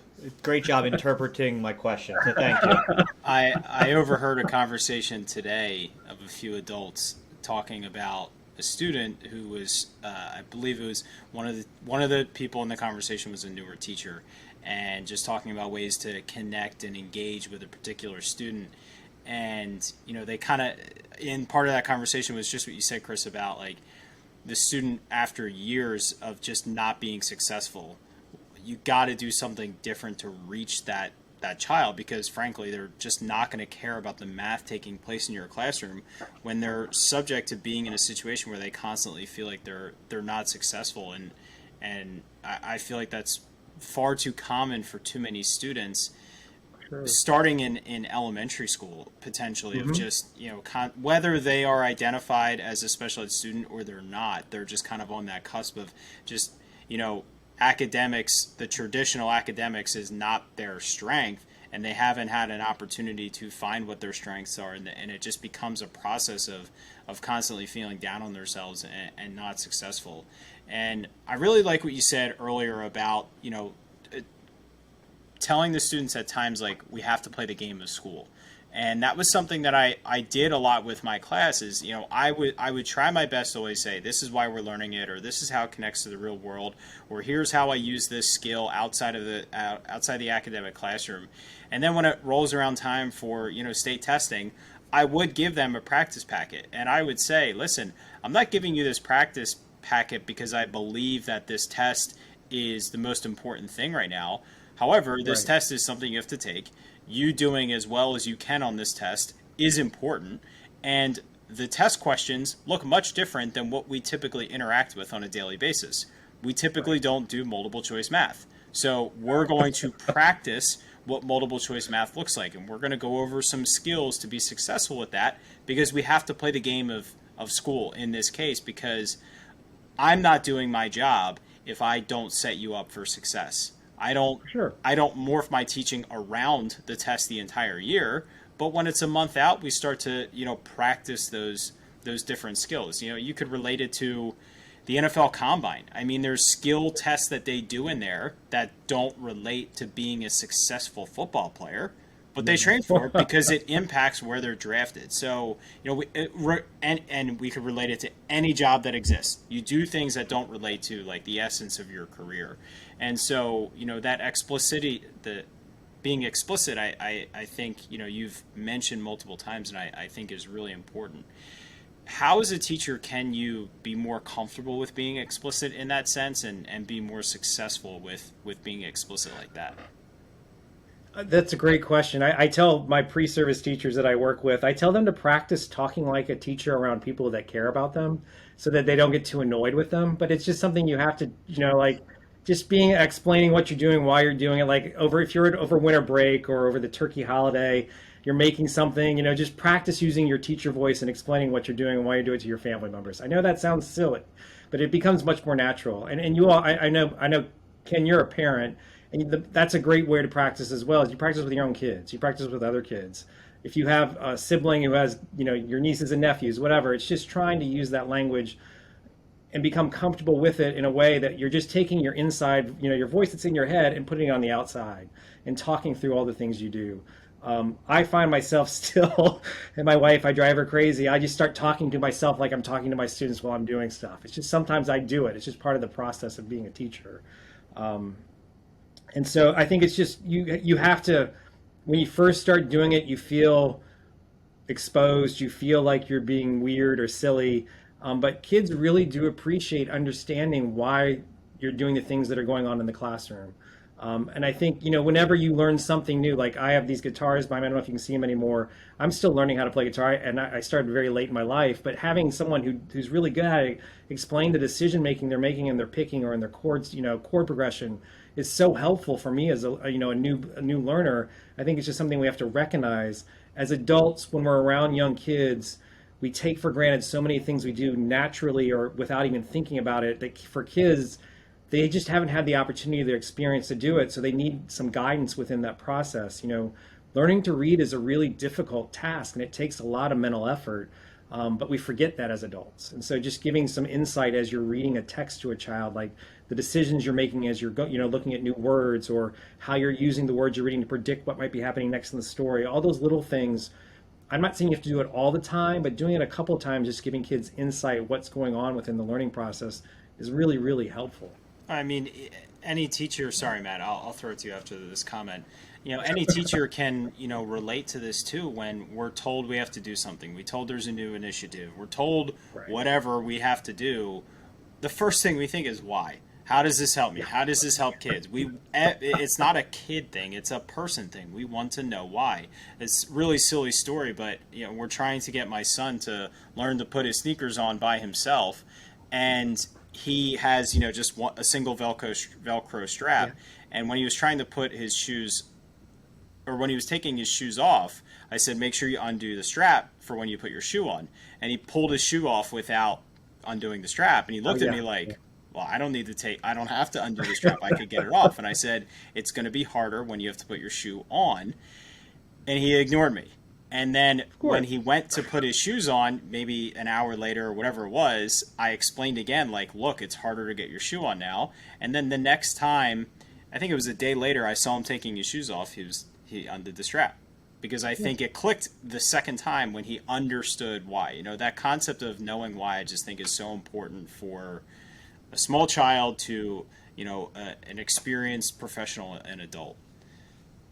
great job interpreting my question. So thank you. I overheard a conversation today of a few adults talking about a student who was, I believe it was one of the people in the conversation was a newer teacher, and just talking about ways to connect and engage with a particular student. And they kind of, in part of that conversation was just what you said, Chris, about like the student after years of just not being successful. You got to do something different to reach that child, because frankly they're just not going to care about the math taking place in your classroom when they're subject to being in a situation where they constantly feel like they're not successful. And I feel like that's far too common for too many students. Sure. Starting in elementary school, potentially, of just, whether they are identified as a special ed student or they're not, they're just kind of on that cusp of just, academics, the traditional academics is not their strength, and they haven't had an opportunity to find what their strengths are, and it just becomes a process of constantly feeling down on themselves and not successful. And I really like what you said earlier about, telling the students at times, like, we have to play the game of school. And that was something that I did a lot with my classes. I would try my best to always say, this is why we're learning it, or this is how it connects to the real world, or here's how I use this skill outside the academic classroom. And then when it rolls around time for state testing, I would give them a practice packet, and I would say, listen, I'm not giving you this practice packet because I believe that this test is the most important thing right now. However, this test is something you have to take. You doing as well as you can on this test is important, and the test questions look much different than what we typically interact with on a daily basis. we typically don't do multiple choice math. So we're going to practice what multiple choice math looks like. And we're going to go over some skills to be successful with that, because we have to play the game of school in this case, because I'm not doing my job if I don't set you up for success. I don't morph my teaching around the test the entire year, but when it's a month out, we start to, practice those different skills. You could relate it to the NFL Combine. I mean, there's skill tests that they do in there that don't relate to being a successful football player, but they train for it because it impacts where they're drafted. So, and we could relate it to any job that exists. You do things that don't relate to like the essence of your career. And so, that being explicit, I think, you've mentioned multiple times, and I think is really important. How as a teacher can you be more comfortable with being explicit in that sense and be more successful with being explicit like that? That's a great question. I tell my pre-service teachers that I work with, I tell them to practice talking like a teacher around people that care about them so that they don't get too annoyed with them. But it's just something you have to, just explaining what you're doing, why you're doing it. Like if you're over winter break or over the turkey holiday, you're making something, just practice using your teacher voice and explaining what you're doing and why you do it to your family members. I know that sounds silly, but it becomes much more natural. And you all, I know, Ken, you're a parent, and that's a great way to practice as well. Is you practice with your own kids, you practice with other kids. If you have a sibling who has, your nieces and nephews, whatever, it's just trying to use that language and become comfortable with it in a way that you're just taking your inside, your voice that's in your head and putting it on the outside and talking through all the things you do. I find myself still, and my wife, I drive her crazy. I just start talking to myself like I'm talking to my students while I'm doing stuff. It's just sometimes I do it. It's just part of the process of being a teacher. And so I think it's just you have to, when you first start doing it, you feel exposed. You feel like you're being weird or silly. But kids really do appreciate understanding why you're doing the things that are going on in the classroom. And I think, whenever you learn something new, like I have these guitars, but I don't know if you can see them anymore. I'm still learning how to play guitar, and I started very late in my life. But having someone who's really good at it explain the decision making they're making in their picking or in their chords, chord progression is so helpful for me as a new learner. I think it's just something we have to recognize as adults when we're around young kids. We take for granted so many things we do naturally or without even thinking about it. That for kids, they just haven't had the opportunity or the experience to do it, so they need some guidance within that process. Learning to read is a really difficult task, and it takes a lot of mental effort, but we forget that as adults. And so just giving some insight as you're reading a text to a child, like the decisions you're making as you're looking at new words, or how you're using the words you're reading to predict what might be happening next in the story, all those little things. I'm not saying you have to do it all the time, but doing it a couple of times, just giving kids insight what's going on within the learning process is really, really helpful. I mean, any teacher, sorry, Matt, I'll throw it to you after this comment. Any teacher can, relate to this too when we're told we have to do something. We're told there's a new initiative. We're told whatever we have to do. The first thing we think is why? How does this help me? How does this help kids? It's not a kid thing. It's a person thing. We want to know why. It's a really silly story, but, we're trying to get my son to learn to put his sneakers on by himself. And he has, just a single Velcro strap. Yeah. And when he was trying to put his shoes, or when he was taking his shoes off, I said, make sure you undo the strap for when you put your shoe on. And he pulled his shoe off without undoing the strap. And he looked at me like, well, I don't have to undo the strap. I could get it off. And I said, it's going to be harder when you have to put your shoe on. And he ignored me. And then when he went to put his shoes on, maybe an hour later or whatever it was, I explained again, like, look, it's harder to get your shoe on now. And then the next time, I think it was a day later, I saw him taking his shoes off. He undid the strap. Because I think it clicked the second time when he understood why. That concept of knowing why, I just think is so important for a small child to, an experienced professional and adult.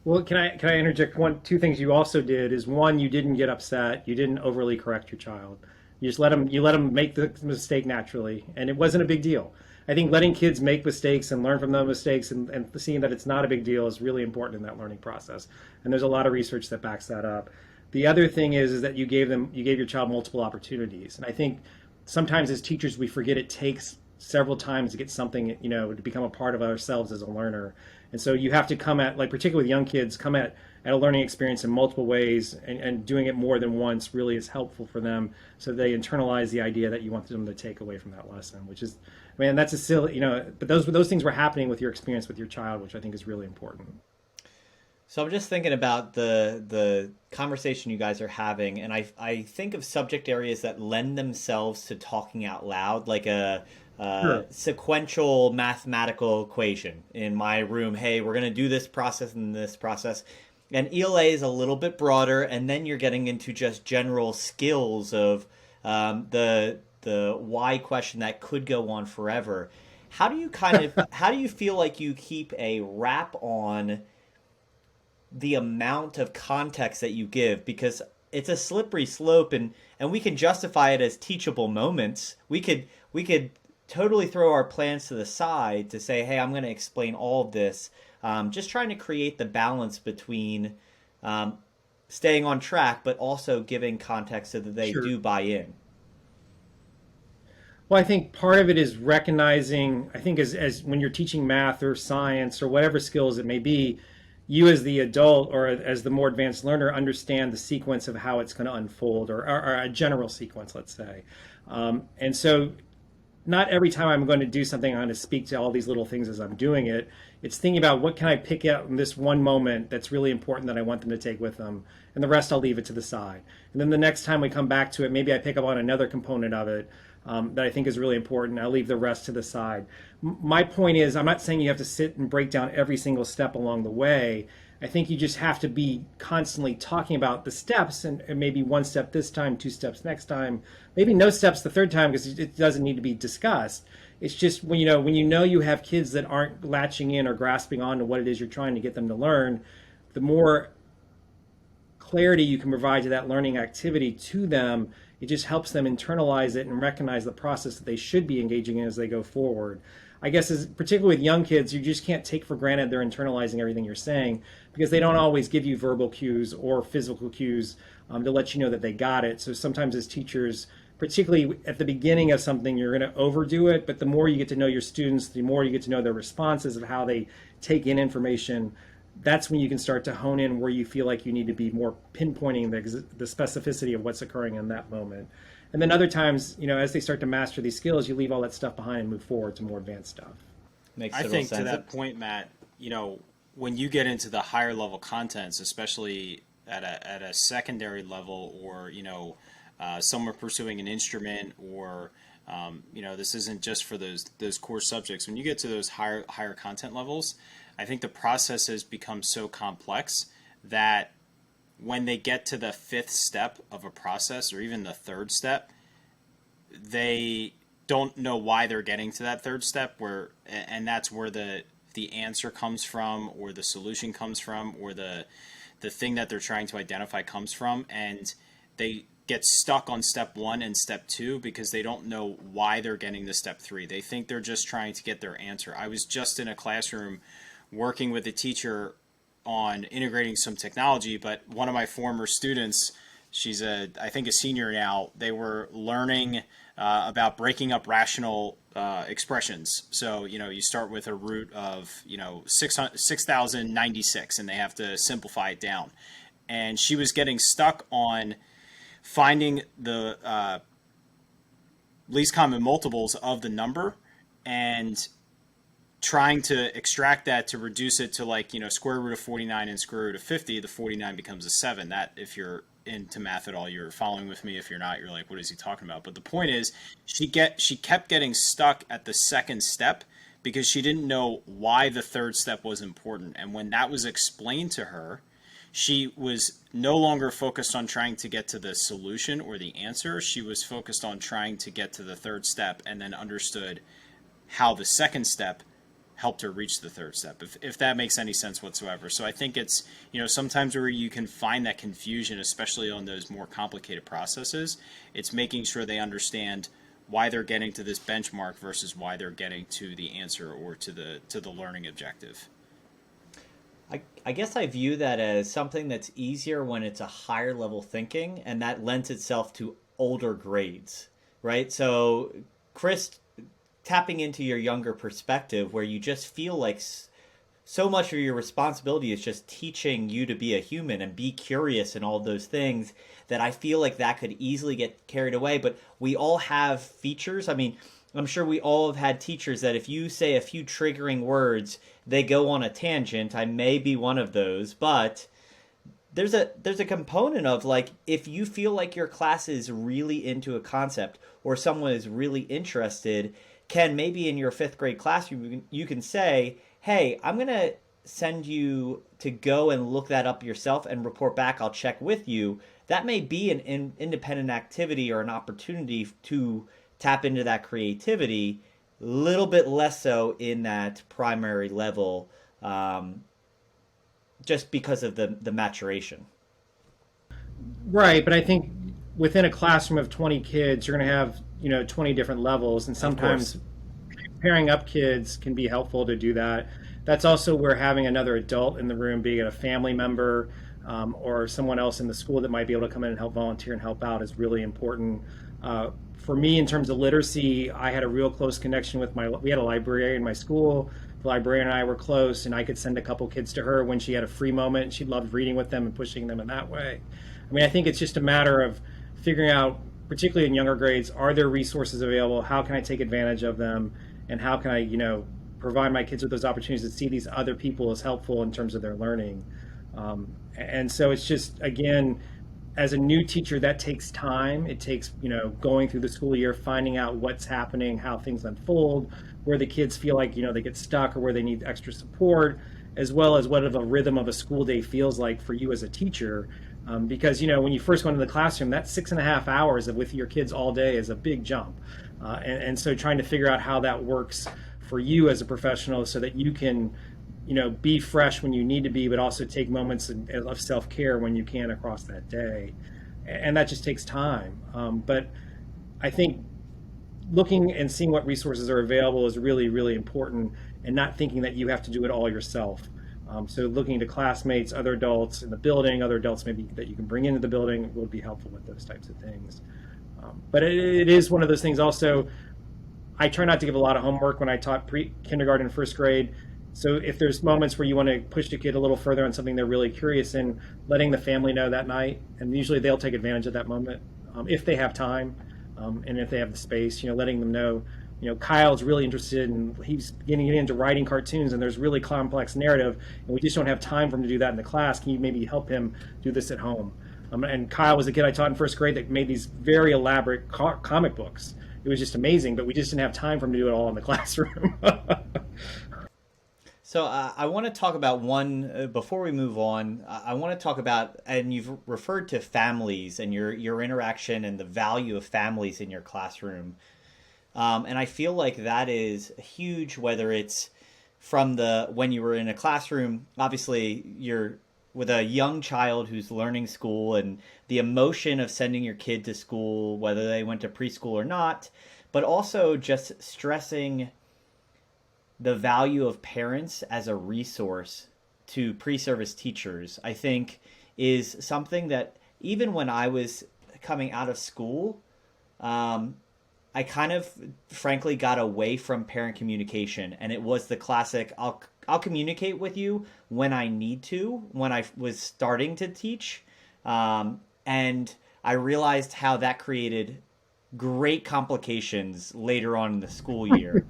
Well, can I interject two things you also did is, one, you didn't get upset. You didn't overly correct your child. You just let them make the mistake naturally, and it wasn't a big deal. I think letting kids make mistakes and learn from those mistakes and seeing that it's not a big deal is really important in that learning process. And there's a lot of research that backs that up. The other thing is that you gave your child multiple opportunities. And I think sometimes as teachers we forget it takes several times to get something, to become a part of ourselves as a learner. And so you have to come at, like, particularly with young kids, come at a learning experience in multiple ways, and doing it more than once really is helpful for them, so they internalize the idea that you want them to take away from that lesson, which is, man, that's a silly, but those things were happening with your experience with your child, which I think is really important. So I'm just thinking about the conversation you guys are having, and I think of subject areas that lend themselves to talking out loud, like a Sure. sequential mathematical equation in my room. Hey, we're going to do this process and this process. And ELA is a little bit broader, and then you're getting into just general skills of the why question that could go on forever. How do you how do you feel like you keep a wrap on the amount of context that you give? Because it's a slippery slope, and we can justify it as teachable moments. We could totally throw our plans to the side to say, hey, I'm going to explain all of this. Just trying to create the balance between staying on track, but also giving context so that they Sure. do buy in. Well, I think part of it is recognizing, I think as when you're teaching math or science or whatever skills it may be, you as the adult or as the more advanced learner understand the sequence of how it's going to unfold, or a general sequence, let's say. And so not every time I'm going to do something, I'm going to speak to all these little things as I'm doing it. It's thinking about what can I pick out in this one moment that's really important that I want them to take with them, and the rest I'll leave it to the side. And then the next time we come back to it, maybe I pick up on another component of it that I think is really important. I'll leave the rest to the side. My point is, I'm not saying you have to sit and break down every single step along the way. I think you just have to be constantly talking about the steps, and maybe one step this time, two steps next time, maybe no steps the third time because it doesn't need to be discussed. It's just when you have kids that aren't latching in or grasping on to what it is you're trying to get them to learn, the more clarity you can provide to that learning activity to them, it just helps them internalize it and recognize the process that they should be engaging in as they go forward. I guess, particularly with young kids, you just can't take for granted they're internalizing everything you're saying, because they don't always give you verbal cues or physical cues to let you know that they got it. So sometimes as teachers, particularly at the beginning of something, you're going to overdo it, but the more you get to know your students, the more you get to know their responses of how they take in information. That's when you can start to hone in where you feel like you need to be more pinpointing the specificity of what's occurring in that moment. And then other times, as they start to master these skills, you leave all that stuff behind and move forward to more advanced stuff. Makes I total think sense. to that point, Matt, when you get into the higher level contents, especially at a secondary level, or someone pursuing an instrument, or this isn't just for those core subjects. When you get to those higher content levels, I think the processes become so complex that when they get to the fifth step of a process, or even the third step, they don't know why they're getting to that third step, and that's where the answer comes from, or the solution comes from, or the thing that they're trying to identify comes from, and they get stuck on step one and step two because they don't know why they're getting to step three. They think they're just trying to get their answer. I was just in a classroom working with a teacher on integrating some technology, but one of my former students, she's I think a senior now, they were learning about breaking up rational expressions. So, you start with a root of, 6,096, and they have to simplify it down. And she was getting stuck on finding the least common multiples of the number and trying to extract that to reduce it to square root of 49 and square root of 50. The 49 becomes a 7. That, if you're into math at all, you're following with me. If you're not, you're like, what is he talking about? But the point is, she kept getting stuck at the second step because she didn't know why the third step was important. And when that was explained to her, she was no longer focused on trying to get to the solution or the answer. She was focused on trying to get to the third step, and then understood how the second step helped her reach the third step, if that makes any sense whatsoever. So I think it's, sometimes where you can find that confusion, especially on those more complicated processes, it's making sure they understand why they're getting to this benchmark versus why they're getting to the answer or to the learning objective. I guess I view that as something that's easier when it's a higher level thinking, and that lends itself to older grades, right? So Chris tapping into your younger perspective where you just feel like so much of your responsibility is just teaching you to be a human and be curious and all those things, that I feel like that could easily get carried away. But we all have features. I mean, I'm sure we all have had teachers that if you say a few triggering words, they go on a tangent. I may be one of those, but there's a component of, like, if you feel like your class is really into a concept or someone is really interested, can maybe in your 5th grade classroom, you can say, hey, I'm going to send you to go and look that up yourself and report back. I'll check with you. That may be an independent activity or an opportunity to tap into that creativity, a little bit less so in that primary level, just because of the maturation. Right, but I think within a classroom of 20 kids, you're going to have 20 different levels, and sometimes pairing up kids can be helpful to do that. That's also where having another adult in the room, be it a family member or someone else in the school that might be able to come in and help volunteer and help out, is really important. For me, in terms of literacy, I had a real close connection with we had a librarian in my school. The librarian and I were close, and I could send a couple kids to her when she had a free moment. She loved reading with them and pushing them in that way. I mean, I think it's just a matter of figuring out, particularly in younger grades, are there resources available? How can I take advantage of them? And how can I, provide my kids with those opportunities to see these other people as helpful in terms of their learning? And so it's just, again, as a new teacher, that takes time. It takes, going through the school year, finding out what's happening, how things unfold, where the kids feel like, they get stuck or where they need extra support, as well as what the rhythm of a school day feels like for you as a teacher. Because, when you first go into the classroom, that 6.5 hours with your kids all day is a big jump. And so trying to figure out how that works for you as a professional so that you can, be fresh when you need to be, but also take moments of self-care when you can across that day. And that just takes time. But I think looking and seeing what resources are available is really, really important, and not thinking that you have to do it all yourself. So looking to classmates, other adults in the building, other adults maybe that you can bring into the building will be helpful with those types of things. But it is one of those things also, I try not to give a lot of homework when I taught kindergarten, 1st grade. So if there's moments where you want to push the kid a little further on something they're really curious in, letting the family know that night, and usually they'll take advantage of that moment if they have time and if they have the space, letting them know, Kyle's really interested and he's getting into writing cartoons, and there's really complex narrative, and we just don't have time for him to do that in the class. Can you maybe help him do this at home? And Kyle was a kid I taught in 1st grade that made these very elaborate comic books. It was just amazing, but we just didn't have time for him to do it all in the classroom. So I want to talk about one, before we move on, I want to talk about, and you've referred to families and your interaction and the value of families in your classroom. And I feel like that is huge, whether it's from when you were in a classroom, obviously you're with a young child who's learning school and the emotion of sending your kid to school, whether they went to preschool or not, but also just stressing the value of parents as a resource to pre-service teachers, I think is something that even when I was coming out of school, I kind of frankly got away from parent communication, and it was the classic, I'll communicate with you when I need to, when I was starting to teach. And I realized how that created great complications later on in the school year.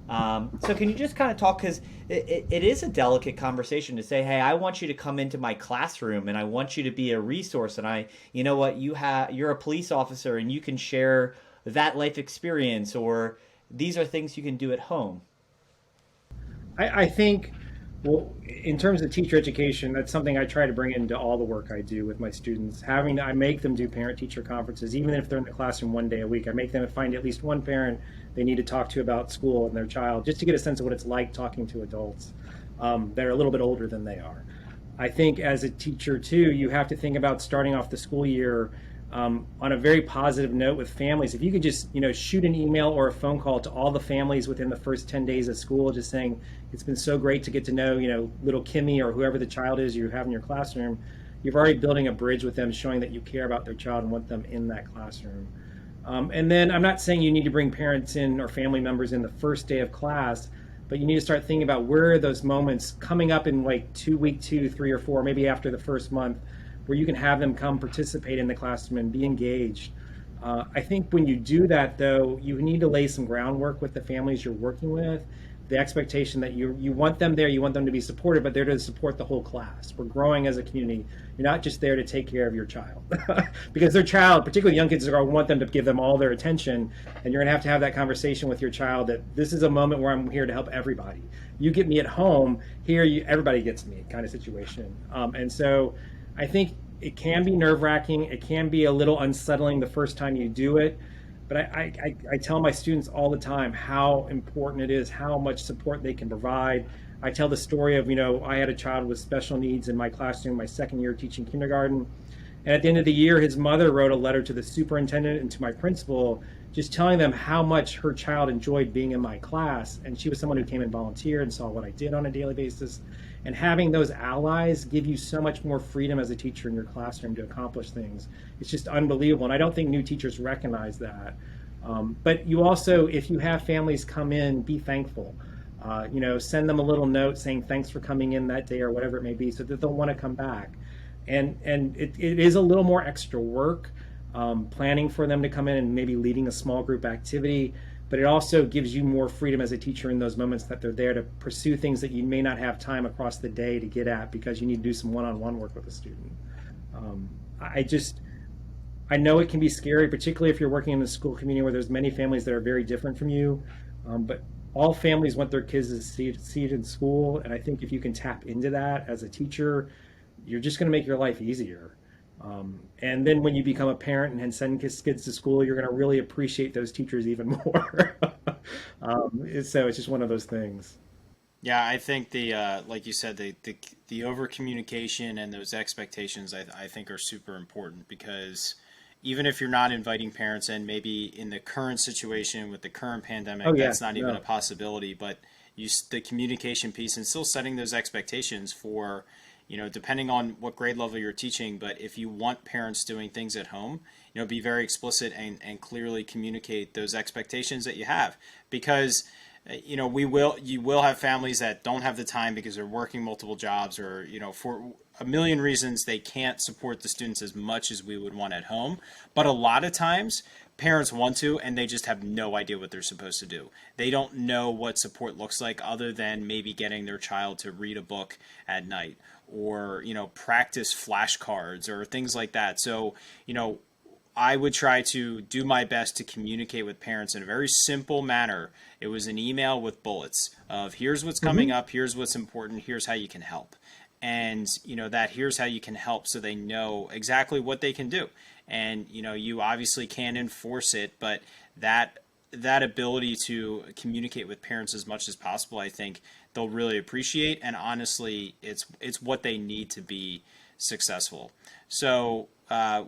So can you just kind of talk, because it is a delicate conversation to say, hey, I want you to come into my classroom and I want you to be a resource, and you know what, you're a police officer and you can share that life experience, or these are things you can do at home. I think, well, in terms of teacher education, that's something I try to bring into all the work I do with my students. I make them do parent-teacher conferences, even if they're in the classroom one day a week. I make them find at least one parent they need to talk to about school and their child, just to get a sense of what it's like talking to adults that are a little bit older than they are. I think as a teacher, too, you have to think about starting off the school year on a very positive note with families. If you could just, shoot an email or a phone call to all the families within the first 10 days of school, just saying, it's been so great to get to know, little Kimmy or whoever the child is you have in your classroom. You're already building a bridge with them, showing that you care about their child and want them in that classroom. And then I'm not saying you need to bring parents in or family members in the first day of class, but you need to start thinking about where are those moments coming up in like week 2, 3, or 4, maybe after the first month, where you can have them come participate in the classroom and be engaged. I think when you do that, though, you need to lay some groundwork with the families you're working with. The expectation that you want them there, you want them to be supported, but they're to support the whole class. We're growing as a community. You're not just there to take care of your child, because their child, particularly young kids, are going to want them to give them all their attention, and you're going to have that conversation with your child that this is a moment where I'm here to help everybody. You get me at home, here everybody gets me kind of situation. And so I think it can be nerve-wracking. It can be a little unsettling the first time you do it. But I tell my students all the time how important it is, how much support they can provide. I tell the story of, I had a child with special needs in my classroom, my second year teaching kindergarten. And at the end of the year, his mother wrote a letter to the superintendent and to my principal, just telling them how much her child enjoyed being in my class. And she was someone who came and volunteered and saw what I did on a daily basis. And having those allies give you so much more freedom as a teacher in your classroom to accomplish things. It's just unbelievable. And I don't think new teachers recognize that. But you also, if you have families come in, be thankful. Send them a little note saying thanks for coming in that day or whatever it may be, so that they'll want to come back. And it is a little more extra work, planning for them to come in and maybe leading a small group activity. But it also gives you more freedom as a teacher in those moments that they're there to pursue things that you may not have time across the day to get at because you need to do some one-on-one work with a student. I know it can be scary, particularly if you're working in a school community where there's many families that are very different from you. But all families want their kids to succeed in school. And I think if you can tap into that as a teacher, you're just going to make your life easier. And then when you become a parent and send kids to school, you're going to really appreciate those teachers even more. So it's just one of those things. Yeah, I think like you said, the over communication and those expectations, I think are super important, because even if you're not inviting parents in, maybe in the current situation with the current pandemic, that's not even a possibility. But the communication piece and still setting those expectations for, depending on what grade level you're teaching. But if you want parents doing things at home, be very explicit and clearly communicate those expectations that you have, because you will have families that don't have the time because they're working multiple jobs, or for a million reasons they can't support the students as much as we would want at home. But a lot of times parents want to, and they just have no idea what they're supposed to do. They don't know what support looks like, other than maybe getting their child to read a book at night, or practice flashcards or things like that. So I would try to do my best to communicate with parents in a very simple manner. It was an email with bullets of here's what's coming up, here's what's important, here's how you can help. And, that here's how you can help, so they know exactly what they can do. And, you obviously can't enforce it, but that ability to communicate with parents as much as possible, I think they'll really appreciate. And honestly, it's what they need to be successful. So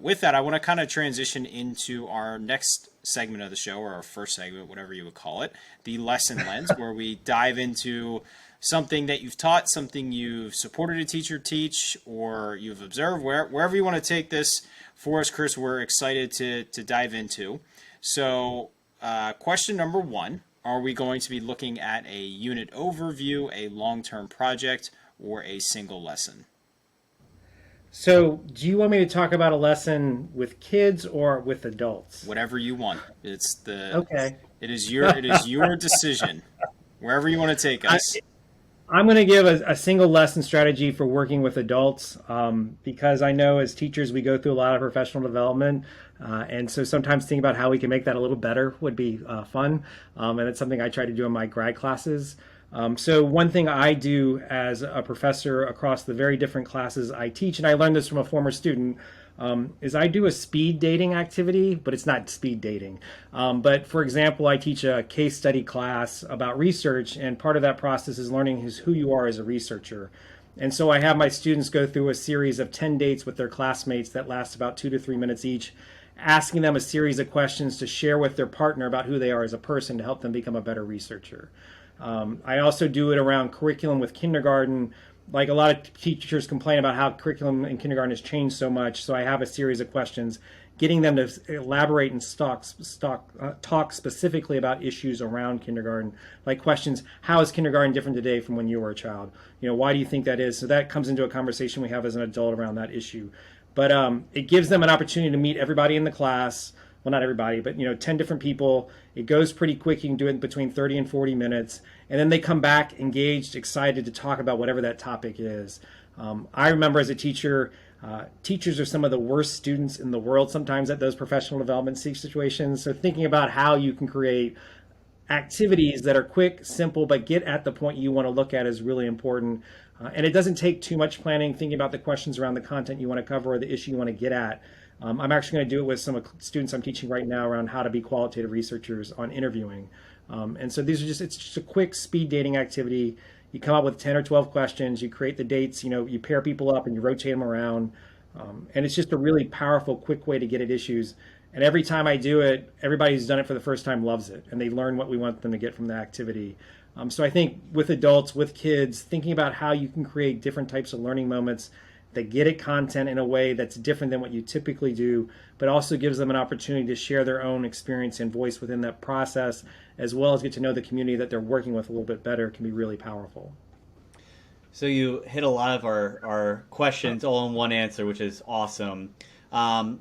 with that, I want to kind of transition into our next segment of the show, or our first segment, whatever you would call it, the lesson lens, where we dive into something that you've taught, something you've supported a teacher teach, or you've observed, wherever you want to take this for us, Chris, we're excited to dive into. So question number 1, are we going to be looking at a unit overview, a long-term project, or a single lesson? So do you want me to talk about a lesson with kids or with adults? Whatever you want. Okay. It is your decision. Wherever you want to take us. I'm going to give a single lesson strategy for working with adults, because I know as teachers we go through a lot of professional development, and so sometimes thinking about how we can make that a little better would be fun, and it's something I try to do in my grad classes. So one thing I do as a professor across the very different classes I teach, and I learned this from a former student, is I do a speed dating activity, but it's not speed dating. But for example, I teach a case study class about research, and part of that process is learning who you are as a researcher. And so I have my students go through a series of 10 dates with their classmates that last about 2 to 3 minutes each, asking them a series of questions to share with their partner about who they are as a person to help them become a better researcher. I also do it around curriculum with kindergarten. Like a lot of teachers complain about how curriculum in kindergarten has changed so much. So I have a series of questions getting them to elaborate and talk specifically about issues around kindergarten, like questions, how is kindergarten different today from when you were a child? Why do you think that is? So that comes into a conversation we have as an adult around that issue. But it gives them an opportunity to meet everybody in the class. Well, not everybody, but 10 different people. It goes pretty quick. You can do it in between 30 and 40 minutes. And then they come back engaged, excited to talk about whatever that topic is. I remember as a teacher, teachers are some of the worst students in the world sometimes at those professional development situations. So thinking about how you can create activities that are quick, simple, but get at the point you want to look at is really important. And it doesn't take too much planning, thinking about the questions around the content you want to cover or the issue you want to get at. I'm actually going to do it with some students I'm teaching right now around how to be qualitative researchers on interviewing. And so it's just a quick speed dating activity. You come up with 10 or 12 questions, you create the dates, you pair people up and you rotate them around. And it's just a really powerful, quick way to get at issues. And every time I do it, everybody who's done it for the first time loves it, and they learn what we want them to get from the activity. So I think with adults, with kids, thinking about how you can create different types of learning moments that get at content in a way that's different than what you typically do, but also gives them an opportunity to share their own experience and voice within that process, as well as get to know the community that they're working with a little bit better, can be really powerful. So you hit a lot of our questions all in one answer, which is awesome. No.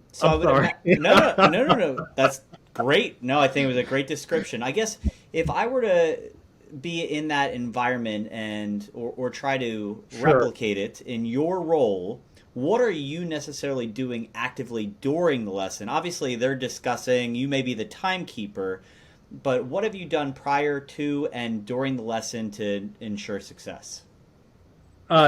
That's great. No, I think it was a great description. I guess if I were to be in that environment or try to replicate it in your role, what are you necessarily doing actively during the lesson? Obviously, they're discussing, you may be the timekeeper, but what have you done prior to and during the lesson to ensure success?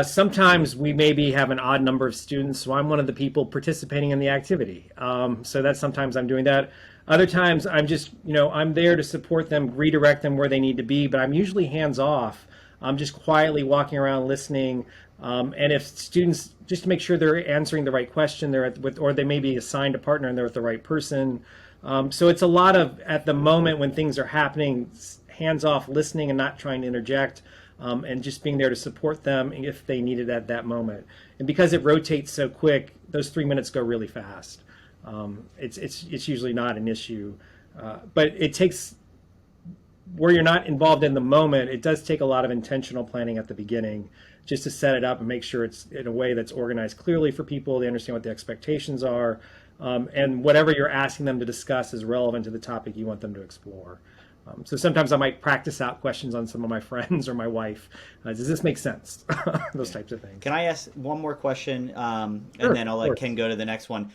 Sometimes we maybe have an odd number of students, so I'm one of the people participating in the activity. So that's sometimes I'm doing that. Other times I'm just, I'm there to support them, redirect them where they need to be, but I'm usually hands off. I'm just quietly walking around listening. And if students, just to make sure they're answering the right question, or they may be assigned a partner and they're with the right person. So it's a lot of, at the moment when things are happening, hands off listening and not trying to interject. And just being there to support them if they need it at that moment. And because it rotates so quick, those 3 minutes go really fast. It's usually not an issue, but it takes, where you're not involved in the moment, it does take a lot of intentional planning at the beginning, just to set it up and make sure it's in a way that's organized clearly for people. They understand what the expectations are, and whatever you're asking them to discuss is relevant to the topic you want them to explore. So sometimes I might practice out questions on some of my friends or my wife. Does this make sense? Those types of things. Can I ask one more question, and then I'll let Ken go to the next one?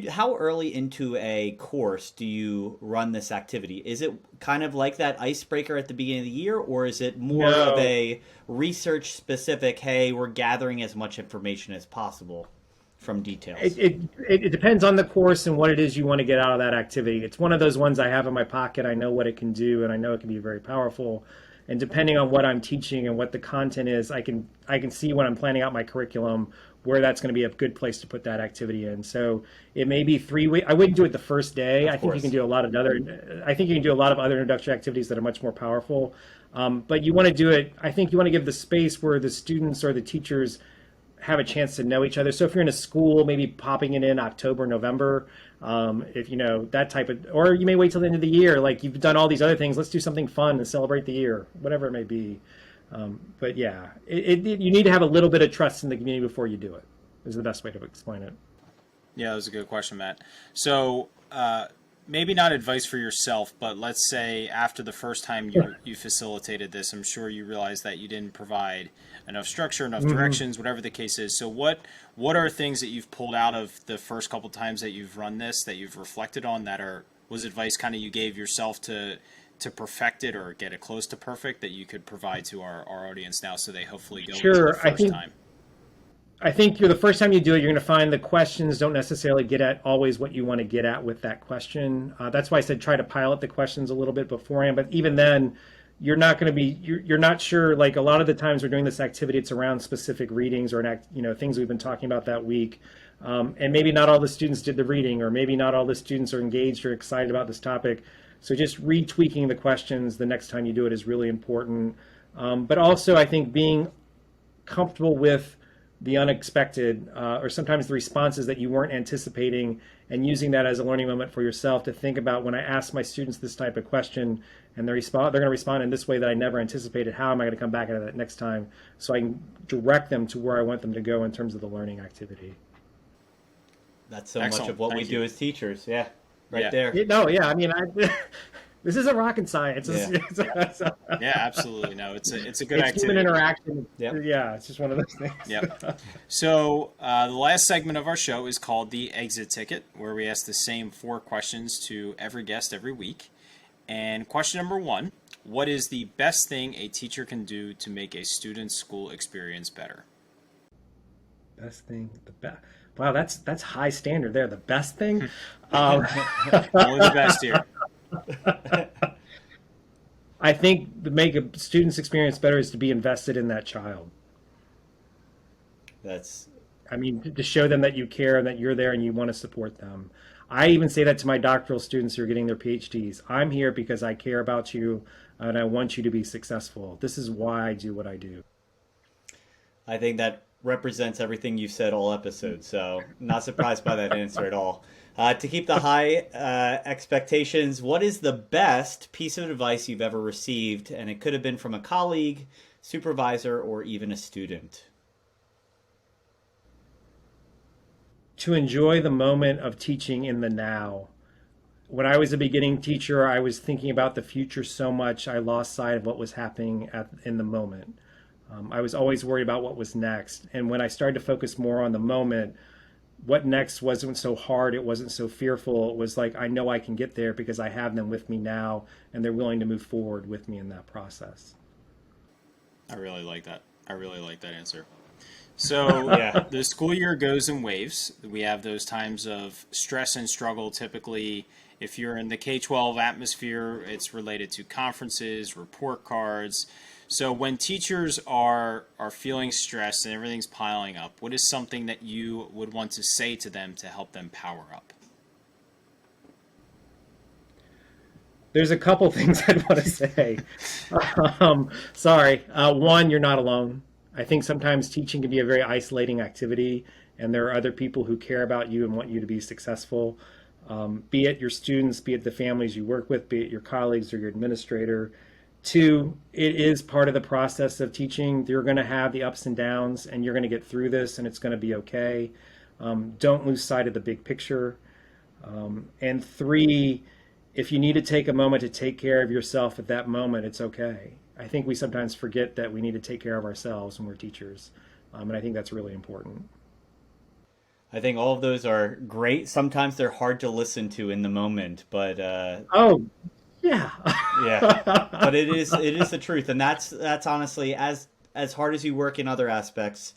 How early into a course do you run this activity? Is it kind of like that icebreaker at the beginning of the year, or is it more of a research specific, hey, we're gathering as much information as possible from details? It depends on the course and what it is you want to get out of that activity. It's one of those ones I have in my pocket. I know what it can do, and I know it can be very powerful. And depending on what I'm teaching and what the content is, I can see when I'm planning out my curriculum where that's going to be a good place to put that activity in. So it may be 3 weeks. I wouldn't do it the first day. I think you can do a lot of other introductory activities that are much more powerful. But you want to do it. I think you want to give the space where the students or the teachers have a chance to know each other. So if you're in a school, maybe popping it in October, November, if that type of, or you may wait till the end of the year, like you've done all these other things, let's do something fun and celebrate the year, whatever it may be. But yeah, you need to have a little bit of trust in the community before you do it, is the best way to explain it. Yeah, that was a good question, Matt. So maybe not advice for yourself, but let's say after the first time you facilitated this, I'm sure you realized that you didn't provide enough structure, enough directions, whatever the case is. So what are things that you've pulled out of the first couple times that you've run this, that you've reflected on, was advice kind of you gave yourself to perfect it or get it close to perfect, that you could provide to our audience now, so they hopefully go the first time? I think the first time you do it, you're going to find the questions don't necessarily get at always what you want to get at with that question. That's why I said try to pilot the questions a little bit beforehand. But even then, you're not going to be, you're not sure. Like a lot of the times we're doing this activity, it's around specific readings or things we've been talking about that week. And maybe not all the students did the reading, or maybe not all the students are engaged or excited about this topic. So just retweaking the questions the next time you do it is really important. But also, I think being comfortable with the unexpected, or sometimes the responses that you weren't anticipating, and using that as a learning moment for yourself to think about, when I ask my students this type of question and they're going to respond in this way that I never anticipated, how am I going to come back at that next time so I can direct them to where I want them to go in terms of the learning activity. That's so Excellent. much of what Thank we you. do as teachers. Yeah, right Yeah. there. No, yeah, I mean, this isn't rocket science. Yeah, absolutely. No, it's a good It's activity. human interaction. Yep. Yeah, it's just one of those things. Yep. So the last segment of our show is called the exit ticket, where we ask the same 4 questions to every guest every week. And question number 1, what is the best thing a teacher can do to make a student's school experience better? Best thing, the best. Wow, that's high standard there. The best thing. Only the best here. I think to make a student's experience better is to be invested in that child. I mean, to show them that you care and that you're there and you want to support them. I even say that to my doctoral students who are getting their PhDs. I'm here because I care about you and I want you to be successful. This is why I do what I do. I think that represents everything you've said all episode, so not surprised by that answer at all. To keep the high expectations, what is the best piece of advice you've ever received? And it could have been from a colleague, supervisor, or even a student. To enjoy the moment of teaching in the now. When I was a beginning teacher, I was thinking about the future so much I lost sight of what was happening in the moment. I was always worried about what was next. And when I started to focus more on the moment, what next wasn't so hard, it wasn't so fearful. It was like, I know I can get there because I have them with me now and they're willing to move forward with me in that process. I really like that. I really like that answer. So Yeah. the school year goes in waves. We have those times of stress and struggle. Typically, if you're in the K-12 atmosphere, it's related to conferences, report cards. So when teachers are feeling stressed and everything's piling up, what is something that you would want to say to them to help them power up? There's a couple things I'd want to say. Sorry. One, you're not alone. I think sometimes teaching can be a very isolating activity, and there are other people who care about you and want you to be successful. Be it your students, be it the families you work with, be it your colleagues or your administrator. 2, it is part of the process of teaching. You're going to have the ups and downs, and you're going to get through this, and it's going to be okay. Don't lose sight of the big picture. And 3, if you need to take a moment to take care of yourself at that moment, it's okay. I think we sometimes forget that we need to take care of ourselves when we're teachers. And I think that's really important. I think all of those are great. Sometimes they're hard to listen to in the moment, but Oh, yeah. yeah, but it is the truth, and that's honestly as hard as you work in other aspects,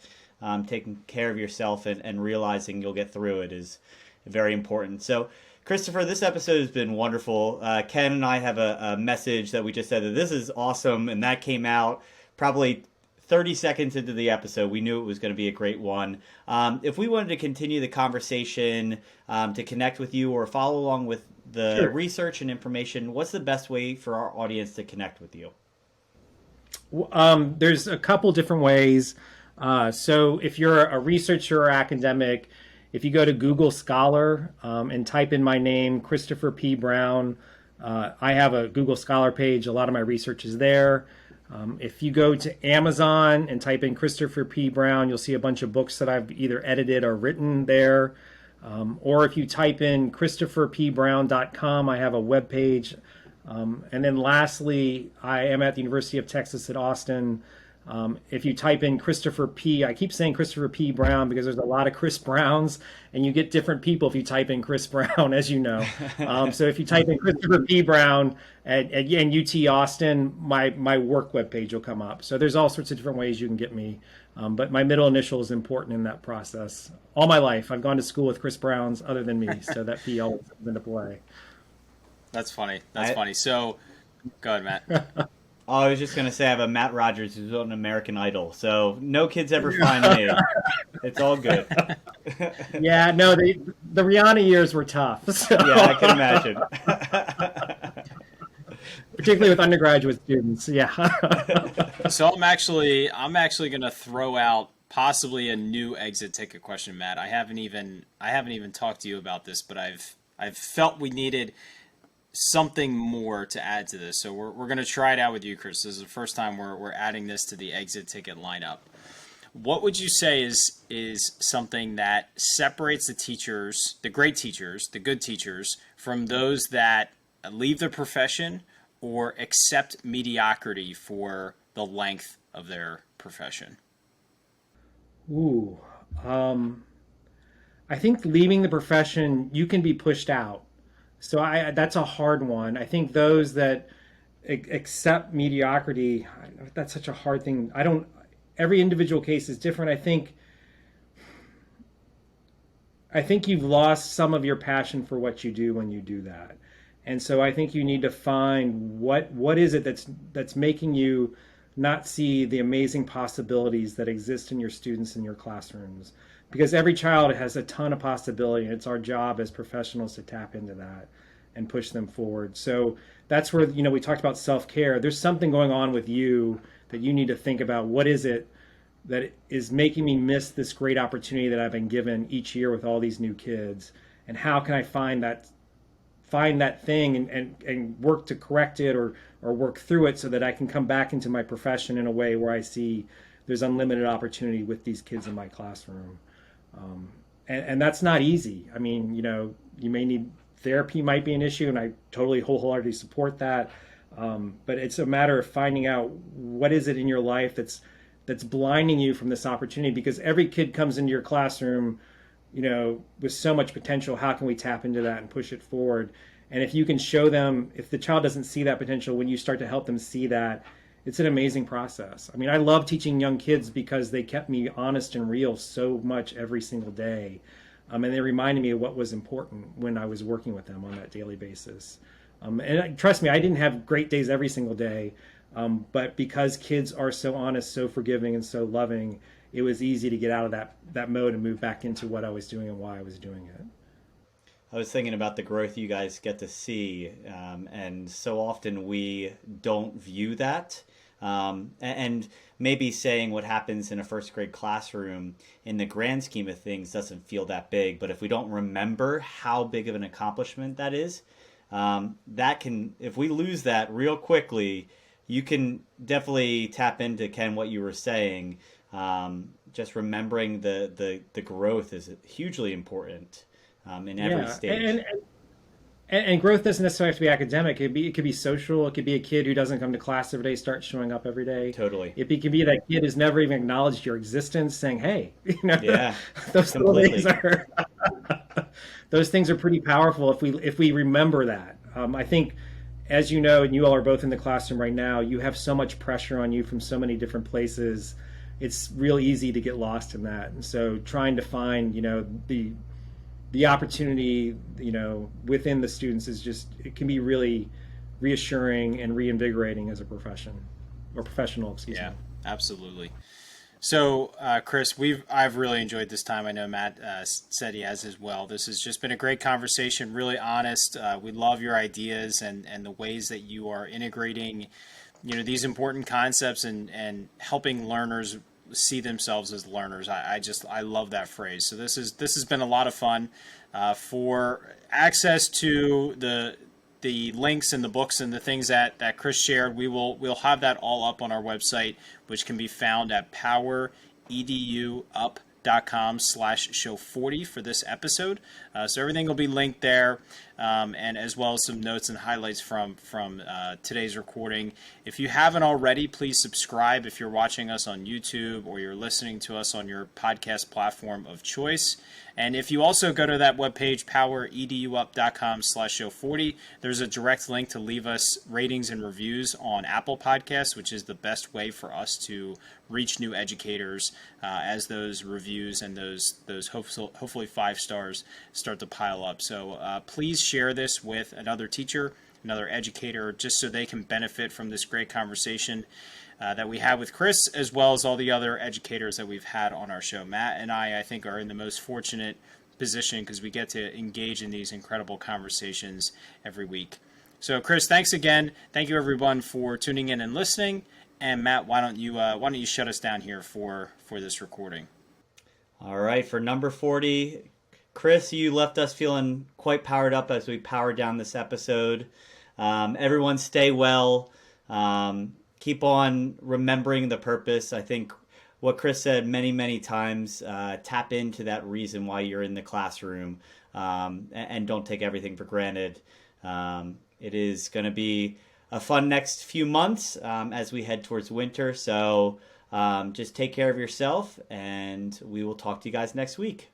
taking care of yourself and realizing you'll get through it is very important. So, Christopher, this episode has been wonderful. Ken and I have a message that we just said that this is awesome, and that came out probably 30 seconds into the episode. We knew it was going to be a great one. If we wanted to continue the conversation, to connect with you or follow along with the Sure. research and information, what's the best way for our audience to connect with you? There's a couple different ways. So if you're a researcher or academic, if you go to Google Scholar and type in my name, Christopher P. Brown, I have a Google Scholar page. A lot of my research is there. If you go to Amazon and type in Christopher P. Brown, you'll see a bunch of books that I've either edited or written there. Or if you type in ChristopherPBrown.com, I have a web page. And then lastly, I am at the University of Texas at Austin. If you type in Christopher P, I keep saying Christopher P. Brown because there's a lot of Chris Browns, and you get different people if you type in Chris Brown, as you know. So if you type in Christopher P. Brown at UT Austin, my work webpage will come up. So there's all sorts of different ways you can get me. But my middle initial is important in that process. All my life, I've gone to school with Chris Browns other than me, so that P always comes into play. That's funny. That's funny. So, go ahead, Matt. Oh, I was just going to say I have a Matt Rogers who's on American Idol, so no kids ever find me. It's all good. Yeah, no, the Rihanna years were tough. So. Yeah, I can imagine. Particularly with undergraduate students, yeah. So I'm actually going to throw out possibly a new exit ticket question, Matt. I haven't even talked to you about this, but I've felt we needed something more to add to this. So we're going to try it out with you, Chris. This is the first time we're adding this to the exit ticket lineup. What would you say is something that separates the teachers, the great teachers, the good teachers, from those that leave the profession or accept mediocrity for the length of their profession? Ooh, I think leaving the profession, you can be pushed out. So that's a hard one. I think those that accept mediocrity, that's such a hard thing. Every individual case is different. I think you've lost some of your passion for what you do when you do that. And so I think you need to find what is it that's making you not see the amazing possibilities that exist in your students in your classrooms. Because every child has a ton of possibility, and it's our job as professionals to tap into that and push them forward. So that's where, we talked about self-care. There's something going on with you that you need to think about. What is it that is making me miss this great opportunity that I've been given each year with all these new kids? And how can I find that thing and work to correct it or work through it so that I can come back into my profession in a way where I see there's unlimited opportunity with these kids in my classroom. And that's not easy. I mean, you may need therapy, might be an issue, and I totally wholeheartedly support that. But it's a matter of finding out what is it in your life that's blinding you from this opportunity, because every kid comes into your classroom, with so much potential. How can we tap into that and push it forward? And if you can show them, if the child doesn't see that potential, when you start to help them see that, it's an amazing process. I mean, I love teaching young kids because they kept me honest and real so much every single day. And they reminded me of what was important when I was working with them on that daily basis. And trust me, I didn't have great days every single day. But because kids are so honest, so forgiving, and so loving, it was easy to get out of that mode and move back into what I was doing and why I was doing it. I was thinking about the growth you guys get to see, and so often we don't view that. And maybe saying what happens in a first grade classroom in the grand scheme of things doesn't feel that big, but if we don't remember how big of an accomplishment that is, if we lose that real quickly, you can definitely tap into, Ken, what you were saying. Just remembering the growth is hugely important in every stage. And growth doesn't necessarily have to be academic. It could be social. It could be a kid who doesn't come to class every day, starts showing up every day. Totally. It could be that kid who's never even acknowledged your existence, saying, "Hey," Yeah, those little things those things are pretty powerful if we remember that. I think, as you know, and you all are both in the classroom right now, you have so much pressure on you from so many different places. It's real easy to get lost in that. And so trying to find, the opportunity, within the students it can be really reassuring and reinvigorating as a professional, excuse me. Yeah, absolutely. So, Chris, I've really enjoyed this time. I know Matt said he has as well. This has just been a great conversation, really honest. We love your ideas and the ways that you are integrating, these important concepts and helping learners see themselves as learners. I love that phrase. So this has been a lot of fun. For access to the links and the books and the things that Chris shared, we'll have that all up on our website, which can be found at powereduup.com/show40 for this episode. So everything will be linked there, and as well as some notes and highlights from today's recording. If you haven't already, please subscribe if you're watching us on YouTube or you're listening to us on your podcast platform of choice. And if you also go to that webpage, powereduup.com/show40, there's a direct link to leave us ratings and reviews on Apple Podcasts, which is the best way for us to reach new educators as those reviews and those hopefully 5 stars start to pile up. So please share this with another teacher, another educator, just so they can benefit from this great conversation that we had with Chris, as well as all the other educators that we've had on our show. Matt and I think, are in the most fortunate position because we get to engage in these incredible conversations every week. So, Chris, thanks again. Thank you, everyone, for tuning in and listening. And Matt, why don't you shut us down here for this recording? All right, for number 40, Chris, you left us feeling quite powered up as we powered down this episode. Everyone stay well. Keep on remembering the purpose. I think what Chris said many, many times, tap into that reason why you're in the classroom, and don't take everything for granted. It is going to be a fun next few months as we head towards winter. So just take care of yourself, and we will talk to you guys next week.